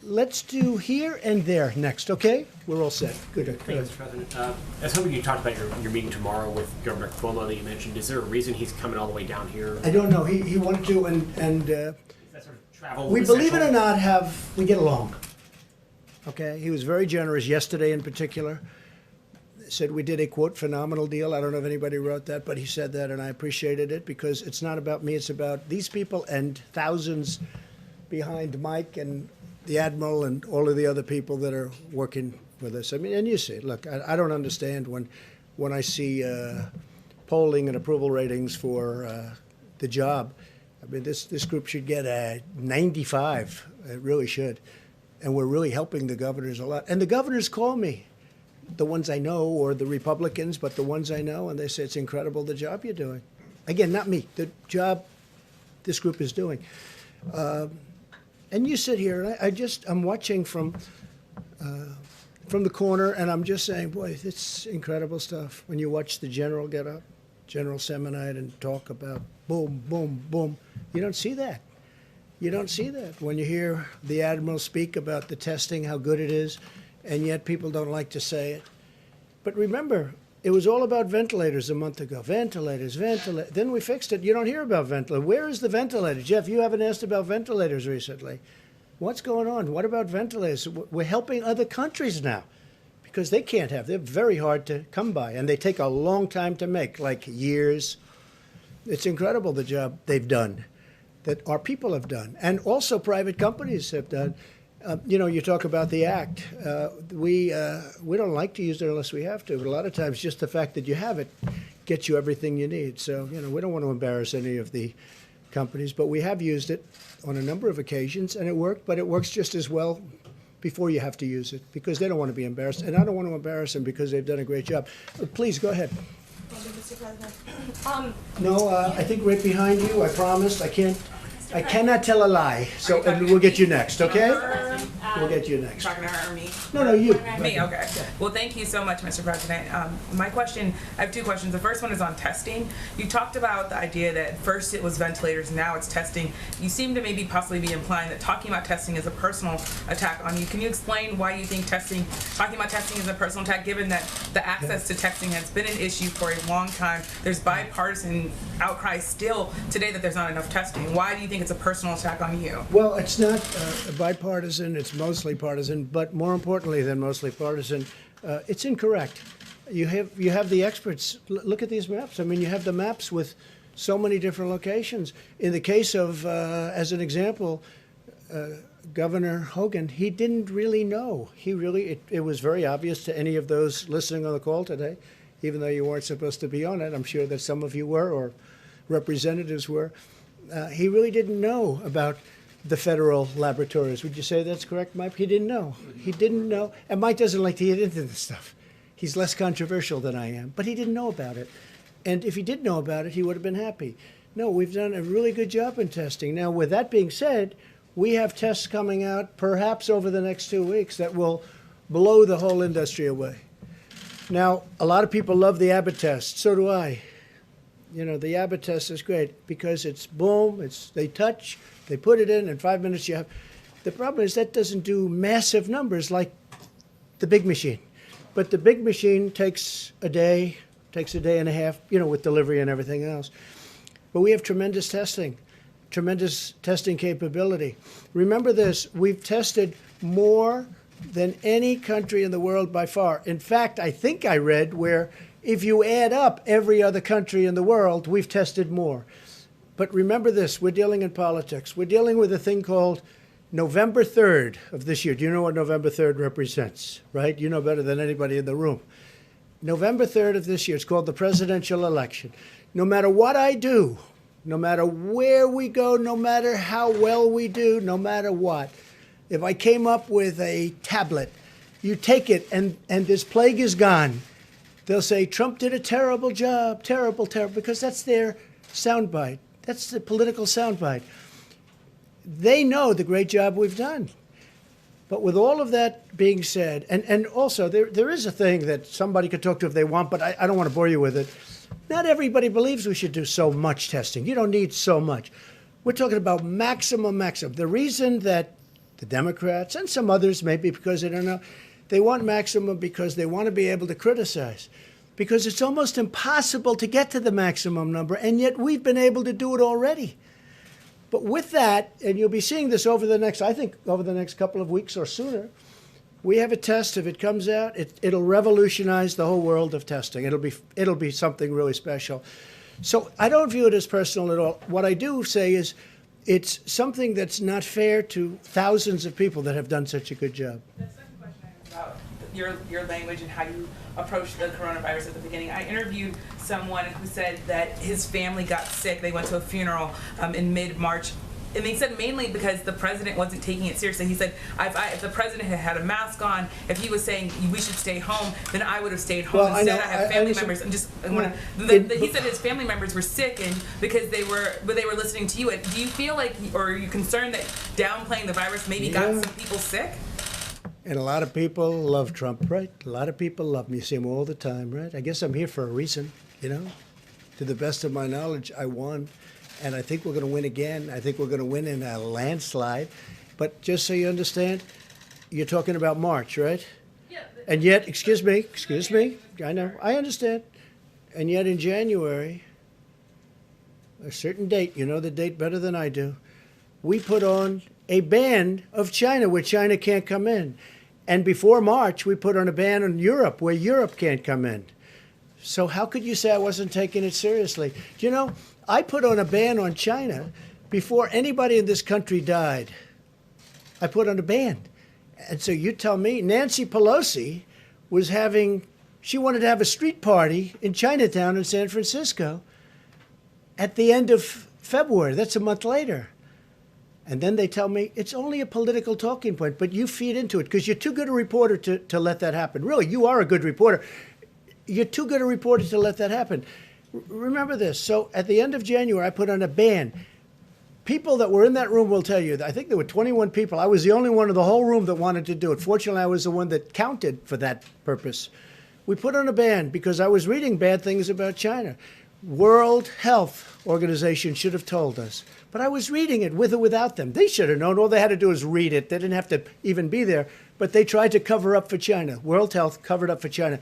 Let's do here and there next, okay? We're all set. Good. Thanks, Mr. President. I was hoping you talked about your meeting tomorrow with Governor Cuomo that you mentioned. Is there a reason he's coming all the way down here? I don't know. He wanted to, and that sort of travel we, believe it or not, we get along. Okay? He was very generous yesterday in particular. Said we did a, quote, phenomenal deal. I don't know if anybody wrote that, but he said that, and I appreciated it because it's not about me. It's about these people and thousands behind Mike and the Admiral and all of the other people that are working with us. I mean, and you see, look, I don't understand when I see polling and approval ratings for the job. I mean, this group should get a 95. It really should. And we're really helping the governors a lot. And the governors call me, the ones I know, or the Republicans, but the ones I know, and they say it's incredible the job you're doing. Again, not me, the job this group is doing. And you sit here, and I'm watching from the corner, and I'm just saying, boy, it's incredible stuff. When you watch the general get up, General Semonite, and talk about boom, boom, boom, you don't see that. You don't see that. When you hear the Admiral speak about the testing, how good it is, and yet people don't like to say it. But remember, it was all about ventilators a month ago. Ventilators. Then we fixed it. You don't hear about ventilators. Where is the ventilator? Jeff, you haven't asked about ventilators recently. What's going on? What about ventilators? We're helping other countries now because they can't have. They're very hard to come by, and they take a long time to make, like years. It's incredible the job they've done, that our people have done, and also private companies have done. You talk about the act. We don't like to use it unless we have to, but a lot of times just the fact that you have it gets you everything you need. So, we don't want to embarrass any of the companies, but we have used it on a number of occasions, and it worked, but it works just as well before you have to use it because they don't want to be embarrassed, and I don't want to embarrass them because they've done a great job. But please, go ahead. Thank you, Mr. President. No, I think right behind you, I promised. I cannot tell a lie, so we'll get you next, okay? We'll get you next. Talking to her or me? No, you. Me, okay. Well, thank you so much, Mr. President. My question, I have two questions. The first one is on testing. You talked about the idea that first it was ventilators, now it's testing. You seem to maybe possibly be implying that talking about testing is a personal attack on you. Can you explain why you think talking about testing is a personal attack, given that the access to testing has been an issue for a long time? There's bipartisan outcry still today that there's not enough testing. Why do you think it's a personal attack on you? Well, it's not bipartisan, it's mostly partisan, but more importantly than mostly partisan, it's incorrect. You have the experts. Look at these maps. I mean, you have the maps with so many different locations. In the case of, as an example, Governor Hogan, he didn't really know. It was very obvious to any of those listening on the call today, even though you weren't supposed to be on it. I'm sure that some of you were, or representatives were. He really didn't know about the federal laboratories. Would you say that's correct, Mike? He didn't know. He didn't know. And Mike doesn't like to get into this stuff. He's less controversial than I am, but he didn't know about it. And if he did know about it, he would have been happy. No, we've done a really good job in testing. Now, with that being said, we have tests coming out perhaps over the next 2 weeks that will blow the whole industry away. Now, a lot of people love the Abbott test. So do I. The Abbott test is great because it's boom, they touch, they put it in 5 minutes you have. The problem is that doesn't do massive numbers like the big machine. But the big machine takes a day and a half, with delivery and everything else. But we have tremendous testing capability. Remember this, we've tested more than any country in the world by far. In fact, I think I read where if you add up every other country in the world, we've tested more. But remember this, we're dealing in politics. We're dealing with a thing called November 3rd of this year. Do you know what November 3rd represents, right? You know better than anybody in the room. November 3rd of this year, it's called the presidential election. No matter what I do, no matter where we go, no matter how well we do, no matter what, if I came up with a tablet, you take it and this plague is gone. They'll say, Trump did a terrible job, terrible, because that's their soundbite. That's the political soundbite. They know the great job we've done. But with all of that being said, and also there is a thing that somebody could talk to if they want, but I don't want to bore you with it. Not everybody believes we should do so much testing. You don't need so much. We're talking about maximum. The reason that the Democrats and some others, maybe because they don't know, they want maximum because they want to be able to criticize. Because it's almost impossible to get to the maximum number, and yet we've been able to do it already. But with that, and you'll be seeing this over the next couple of weeks or sooner, we have a test. If it comes out, it'll revolutionize the whole world of testing. It'll be something really special. So I don't view it as personal at all. What I do say is it's something that's not fair to thousands of people that have done such a good job. The second question I have about your language and how you approached the coronavirus at the beginning. I interviewed someone who said that his family got sick. They went to a funeral in mid-March. And they said mainly because the president wasn't taking it seriously. He said, if the president had a mask on, if he was saying we should stay home, then I would have stayed home. Well, Instead, I have family members. He said his family members were sick, and because they were listening to you. Do you feel like, or are you concerned that downplaying the virus maybe got some people sick? And a lot of people love Trump, right? A lot of people love me. You see him all the time, right? I guess I'm here for a reason, To the best of my knowledge, I won. And I think we're going to win again. I think we're going to win in a landslide. But just so you understand, you're talking about March, right? And yet, excuse me, I know, I understand. And yet in January, a certain date, you know the date better than I do, we put on a ban of China where China can't come in. And before March, we put on a ban on Europe where Europe can't come in. So how could you say I wasn't taking it seriously? Do you know, I put on a ban on China before anybody in this country died. I put on a ban. And so you tell me, Nancy Pelosi she wanted to have a street party in Chinatown in San Francisco at the end of February. That's a month later. And then they tell me it's only a political talking point, but you feed into it because you're too good a reporter to let that happen. Really, you are a good reporter. You're too good a reporter to let that happen. Remember this. So at the end of January, I put on a ban. People that were in that room will tell you that I think there were 21 people. I was the only one in the whole room that wanted to do it. Fortunately, I was the one that counted for that purpose. We put on a ban because I was reading bad things about China. World Health Organization should have told us. But I was reading it with or without them. They should have known. All they had to do was read it. They didn't have to even be there. But they tried to cover up for China. World Health covered up for China.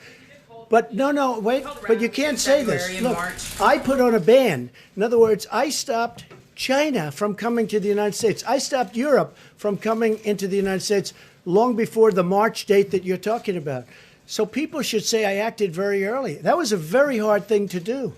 But no, wait. But you can't say this. Look, I put on a ban. In other words, I stopped China from coming to the United States. I stopped Europe from coming into the United States long before the March date that you're talking about. So people should say I acted very early. That was a very hard thing to do.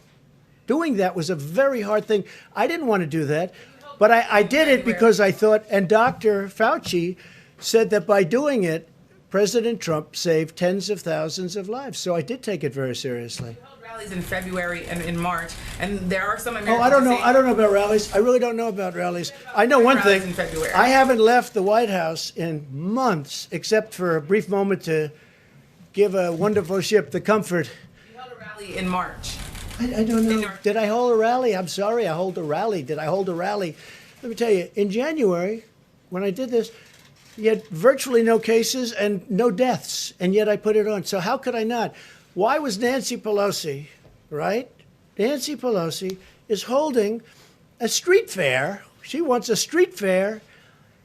Doing that was a very hard thing. I didn't want to do that, but I did it because I thought, and Dr. Fauci said that by doing it, President Trump saved tens of thousands of lives. So I did take it very seriously. You held rallies in February and in March, and there are some Americans. Oh, I don't know. I don't know about rallies. I really don't know about rallies. I know one thing. I haven't left the White House in months, except for a brief moment to give a wonderful ship the comfort. You held a rally in March. I don't know. Did I hold a rally? I'm sorry, I hold a rally. Did I hold a rally? Let me tell you, in January, when I did this, you had virtually no cases and no deaths, and yet I put it on. So how could I not? Why was Nancy Pelosi, right? Nancy Pelosi is holding a street fair. She wants a street fair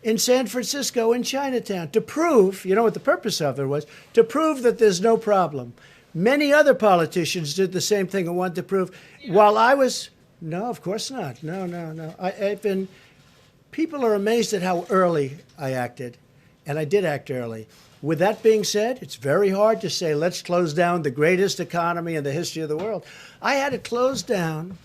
in San Francisco in Chinatown to prove, you know what the purpose of it was? To prove that there's no problem. Many other politicians did the same thing and wanted to prove. While I was, no, of course not. No. I've been, people are amazed at how early I acted, and I did act early. With that being said, it's very hard to say, let's close down the greatest economy in the history of the world. I had to close down,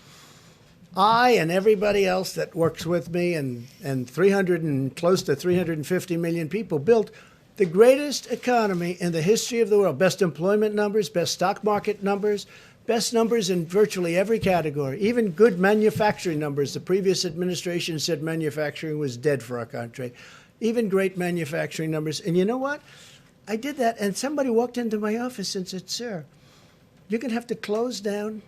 I and everybody else that works with me and 300 and close to 350 million people built the greatest economy in the history of the world. Best employment numbers, best stock market numbers, best numbers in virtually every category, even good manufacturing numbers. The previous administration said manufacturing was dead for our country. Even great manufacturing numbers. And you know what? I did that, and somebody walked into my office and said, sir, you're going to have to close down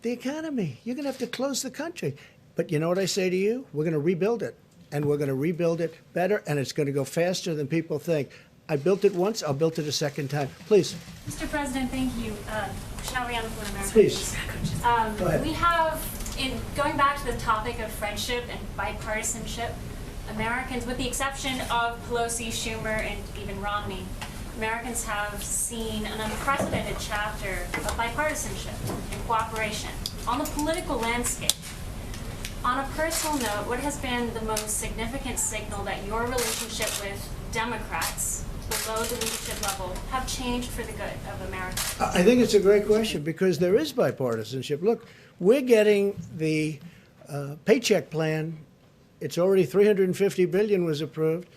the economy. You're going to have to close the country. But you know what I say to you? We're going to rebuild it. And we're going to rebuild it better, and it's going to go faster than people think. I built it once, I'll build it a second time. Please. Mr. President, thank you. Michelle Rihanna from America. Please. Go ahead. We have, going back to the topic of friendship and bipartisanship, Americans, with the exception of Pelosi, Schumer, and even Romney, Americans have seen an unprecedented chapter of bipartisanship and cooperation on the political landscape. On a personal note, what has been the most significant signal that your relationship with Democrats below the leadership level have changed for the good of America? I think it's a great question because there is bipartisanship. Look, we're getting the paycheck plan. It's already $350 billion was approved,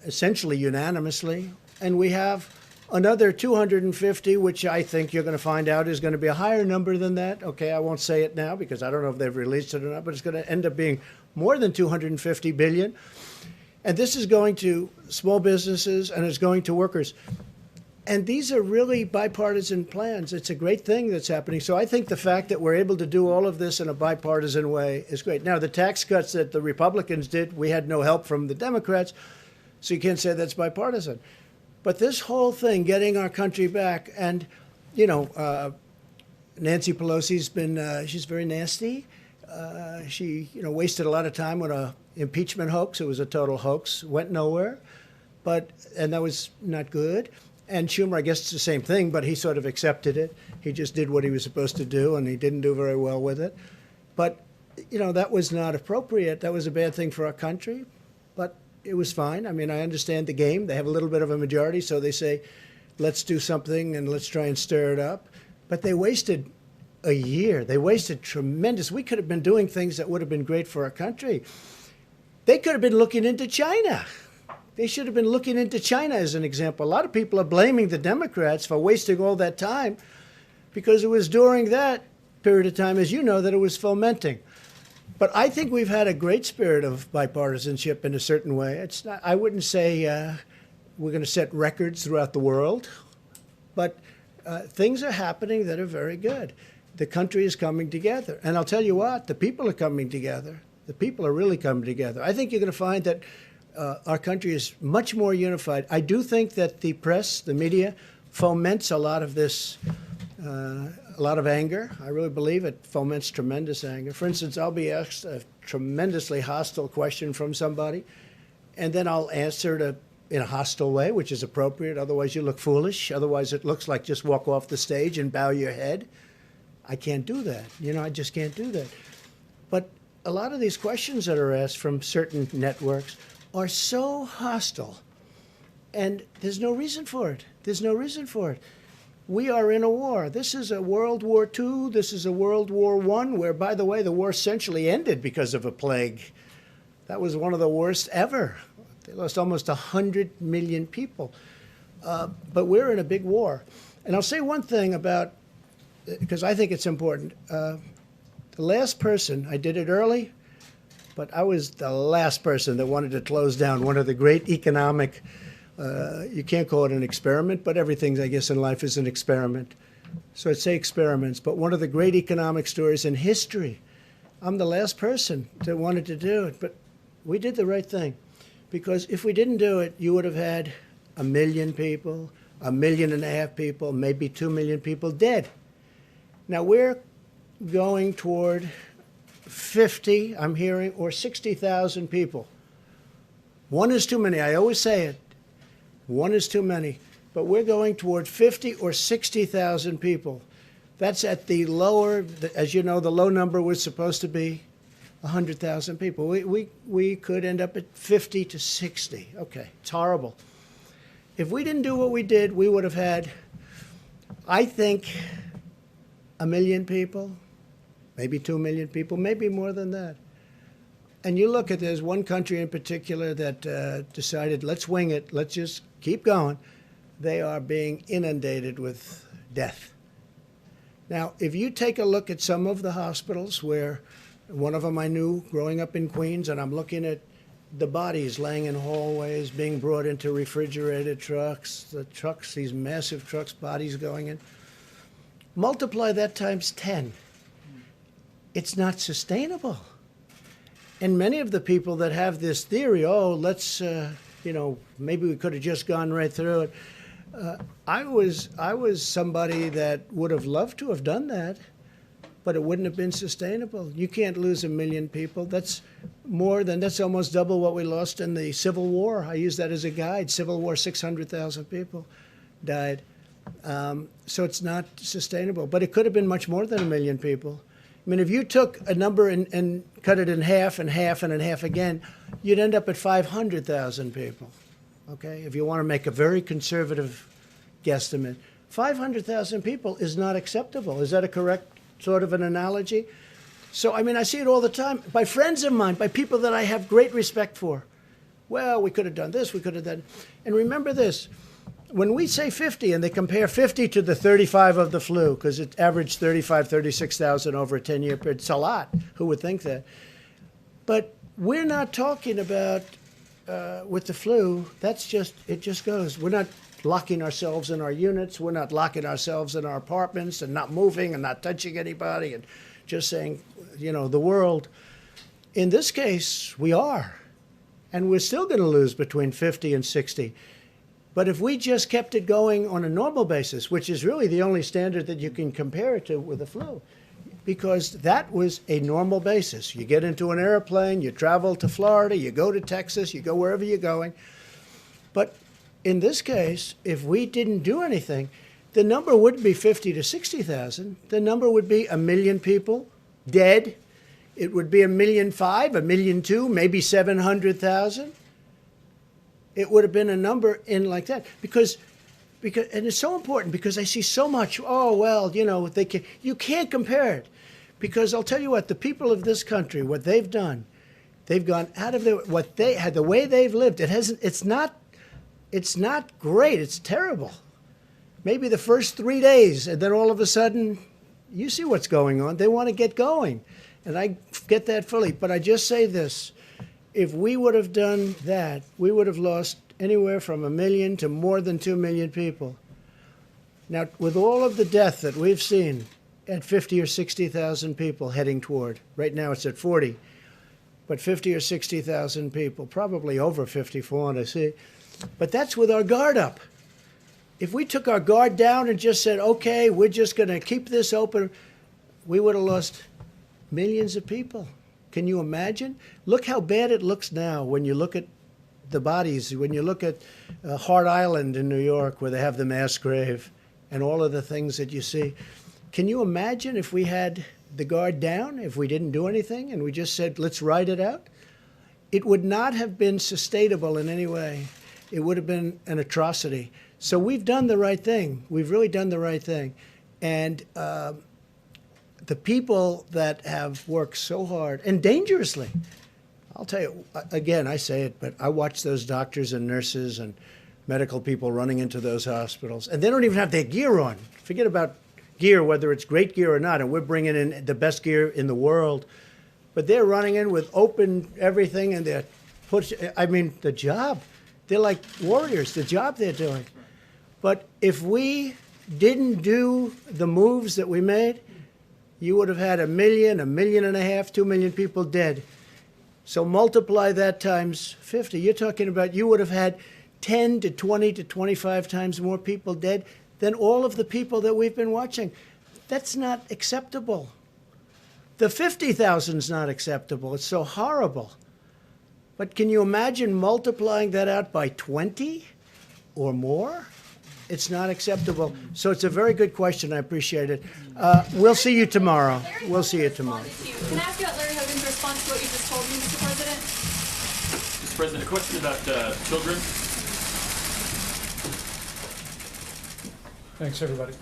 essentially unanimously, and we have another 250, which I think you're going to find out is going to be a higher number than that. Okay, I won't say it now because I don't know if they've released it or not, but it's going to end up being more than 250 billion. And this is going to small businesses and it's going to workers. And these are really bipartisan plans. It's a great thing that's happening. So I think the fact that we're able to do all of this in a bipartisan way is great. Now, the tax cuts that the Republicans did, we had no help from the Democrats, so you can't say that's bipartisan. But this whole thing, getting our country back, and, you know, Nancy Pelosi's been, she's very nasty. She, you know, wasted a lot of time on a impeachment hoax. It was a total hoax, went nowhere, and that was not good. And Schumer, I guess it's the same thing, but he sort of accepted it. He just did what he was supposed to do, and he didn't do very well with it. But, you know, that was not appropriate. That was a bad thing for our country, but it was fine. I mean, I understand the game. They have a little bit of a majority, so they say, let's do something and let's try and stir it up. But they wasted a year. They wasted tremendous. We could have been doing things that would have been great for our country. They could have been looking into China. They should have been looking into China as an example. A lot of people are blaming the Democrats for wasting all that time because it was during that period of time, as you know, that it was fomenting. But I think we've had a great spirit of bipartisanship in a certain way. It's not, I wouldn't say we're going to set records throughout the world, but things are happening that are very good. The country is coming together. And I'll tell you what, the people are coming together. The people are really coming together. I think you're going to find that our country is much more unified. I do think that the press, the media, foments a lot of this, a lot of anger. I really believe it foments tremendous anger. For instance, I'll be asked a tremendously hostile question from somebody, and then I'll answer it in a hostile way, which is appropriate. Otherwise, you look foolish. Otherwise, it looks like just walk off the stage and bow your head. I can't do that. You know, I just can't do that. But a lot of these questions that are asked from certain networks are so hostile, and there's no reason for it. There's no reason for it. We are in a war. This is a World War II. This is a World War I, where, by the way, the war essentially ended because of a plague. That was one of the worst ever. They lost almost 100 million people. But we're in a big war. And I'll say one thing about, because I think it's important. The last person, I did it early, but I was the last person that wanted to close down one of the great economic, you can't call it an experiment, but everything, I guess, in life is an experiment. So I'd say experiments, but one of the great economic stories in history. I'm the last person that wanted to do it, but we did the right thing. Because if we didn't do it, you would have had 1 million people, 1.5 million people, maybe 2 million people dead. Now we're going toward 50, I'm hearing, or 60,000 people. One is too many. I always say it. One is too many. But we're going toward 50 or 60,000 people. That's at the lower, as you know, the low number was supposed to be 100,000 people. We could end up at 50 to 60. Okay, it's horrible. If we didn't do what we did, we would have had, I think, 1 million people, maybe 2 million people, maybe more than that. And you look at, there's one country in particular that decided, let's wing it, let's just keep going. They are being inundated with death. Now, if you take a look at some of the hospitals where, one of them I knew growing up in Queens, and I'm looking at the bodies laying in hallways, being brought into refrigerated trucks, the trucks, these massive trucks, bodies going in. Multiply that times 10. It's not sustainable. And many of the people that have this theory, oh, let's, maybe we could have just gone right through it. I was somebody that would have loved to have done that, but it wouldn't have been sustainable. You can't lose 1 million people. That's almost double what we lost in the Civil War. I use that as a guide. Civil War, 600,000 people died. So it's not sustainable. But it could have been much more than 1 million people. I mean, if you took a number and cut it in half and half and in half again, you'd end up at 500,000 people, okay? If you want to make a very conservative guesstimate. 500,000 people is not acceptable. Is that a correct sort of an analogy? So, I mean, I see it all the time by friends of mine, by people that I have great respect for. Well, we could have done this, we could have done. And remember this. When we say 50, and they compare 50 to the 35 of the flu, because it averaged 35, 36,000 over a 10-year period, it's a lot. Who would think that? But we're not talking about, with the flu, it just goes. We're not locking ourselves in our units. We're not locking ourselves in our apartments and not moving and not touching anybody and just saying, the world. In this case, we are. And we're still going to lose between 50 and 60. But if we just kept it going on a normal basis, which is really the only standard that you can compare it to with the flu, because that was a normal basis. You get into an airplane, you travel to Florida, you go to Texas, you go wherever you're going. But in this case, if we didn't do anything, the number wouldn't be 50 to 60,000. The number would be 1 million people dead. It would be 1.5 million, 1.2 million, maybe 700,000. It would have been a number in like that because, and it's so important because I see so much. Oh well, you know, you can't compare it, because I'll tell you what, the people of this country, what they've done, they've gone out of what they had, the way they've lived. It's not great. It's terrible. Maybe the first 3 days, and then all of a sudden, you see what's going on. They want to get going, and I get that fully. But I just say this. If we would have done that, we would have lost anywhere from 1 million to more than 2 million people. Now, with all of the death that we've seen at 50 or 60,000 people heading toward, right now it's at 40, but 50 or 60,000 people, probably over 54, I see. But that's with our guard up. If we took our guard down and just said, okay, we're just going to keep this open, we would have lost millions of people. Can you imagine? Look how bad it looks now when you look at the bodies, when you look at Hart Island in New York where they have the mass grave and all of the things that you see. Can you imagine if we had the guard down, if we didn't do anything and we just said, let's ride it out? It would not have been sustainable in any way. It would have been an atrocity. So we've done the right thing. We've really done the right thing. And the people that have worked so hard and dangerously, I'll tell you, again, I say it, but I watch those doctors and nurses and medical people running into those hospitals, and they don't even have their gear on. Forget about gear, whether it's great gear or not, and we're bringing in the best gear in the world. But they're running in with open everything, and they're the job. They're like warriors, the job they're doing. But if we didn't do the moves that we made, you would have had 1 million, 1.5 million, 2 million people dead. So multiply that times 50. You're talking about you would have had 10 to 20 to 25 times more people dead than all of the people that we've been watching. That's not acceptable. The 50,000 is not acceptable. It's so horrible. But can you imagine multiplying that out by 20 or more? It's not acceptable. So it's a very good question. I appreciate it. We'll see you tomorrow. We'll see you tomorrow. Can I ask you about Larry Hogan's response to what you just told me, Mr. President? Mr. President, a question about children. Thanks, everybody.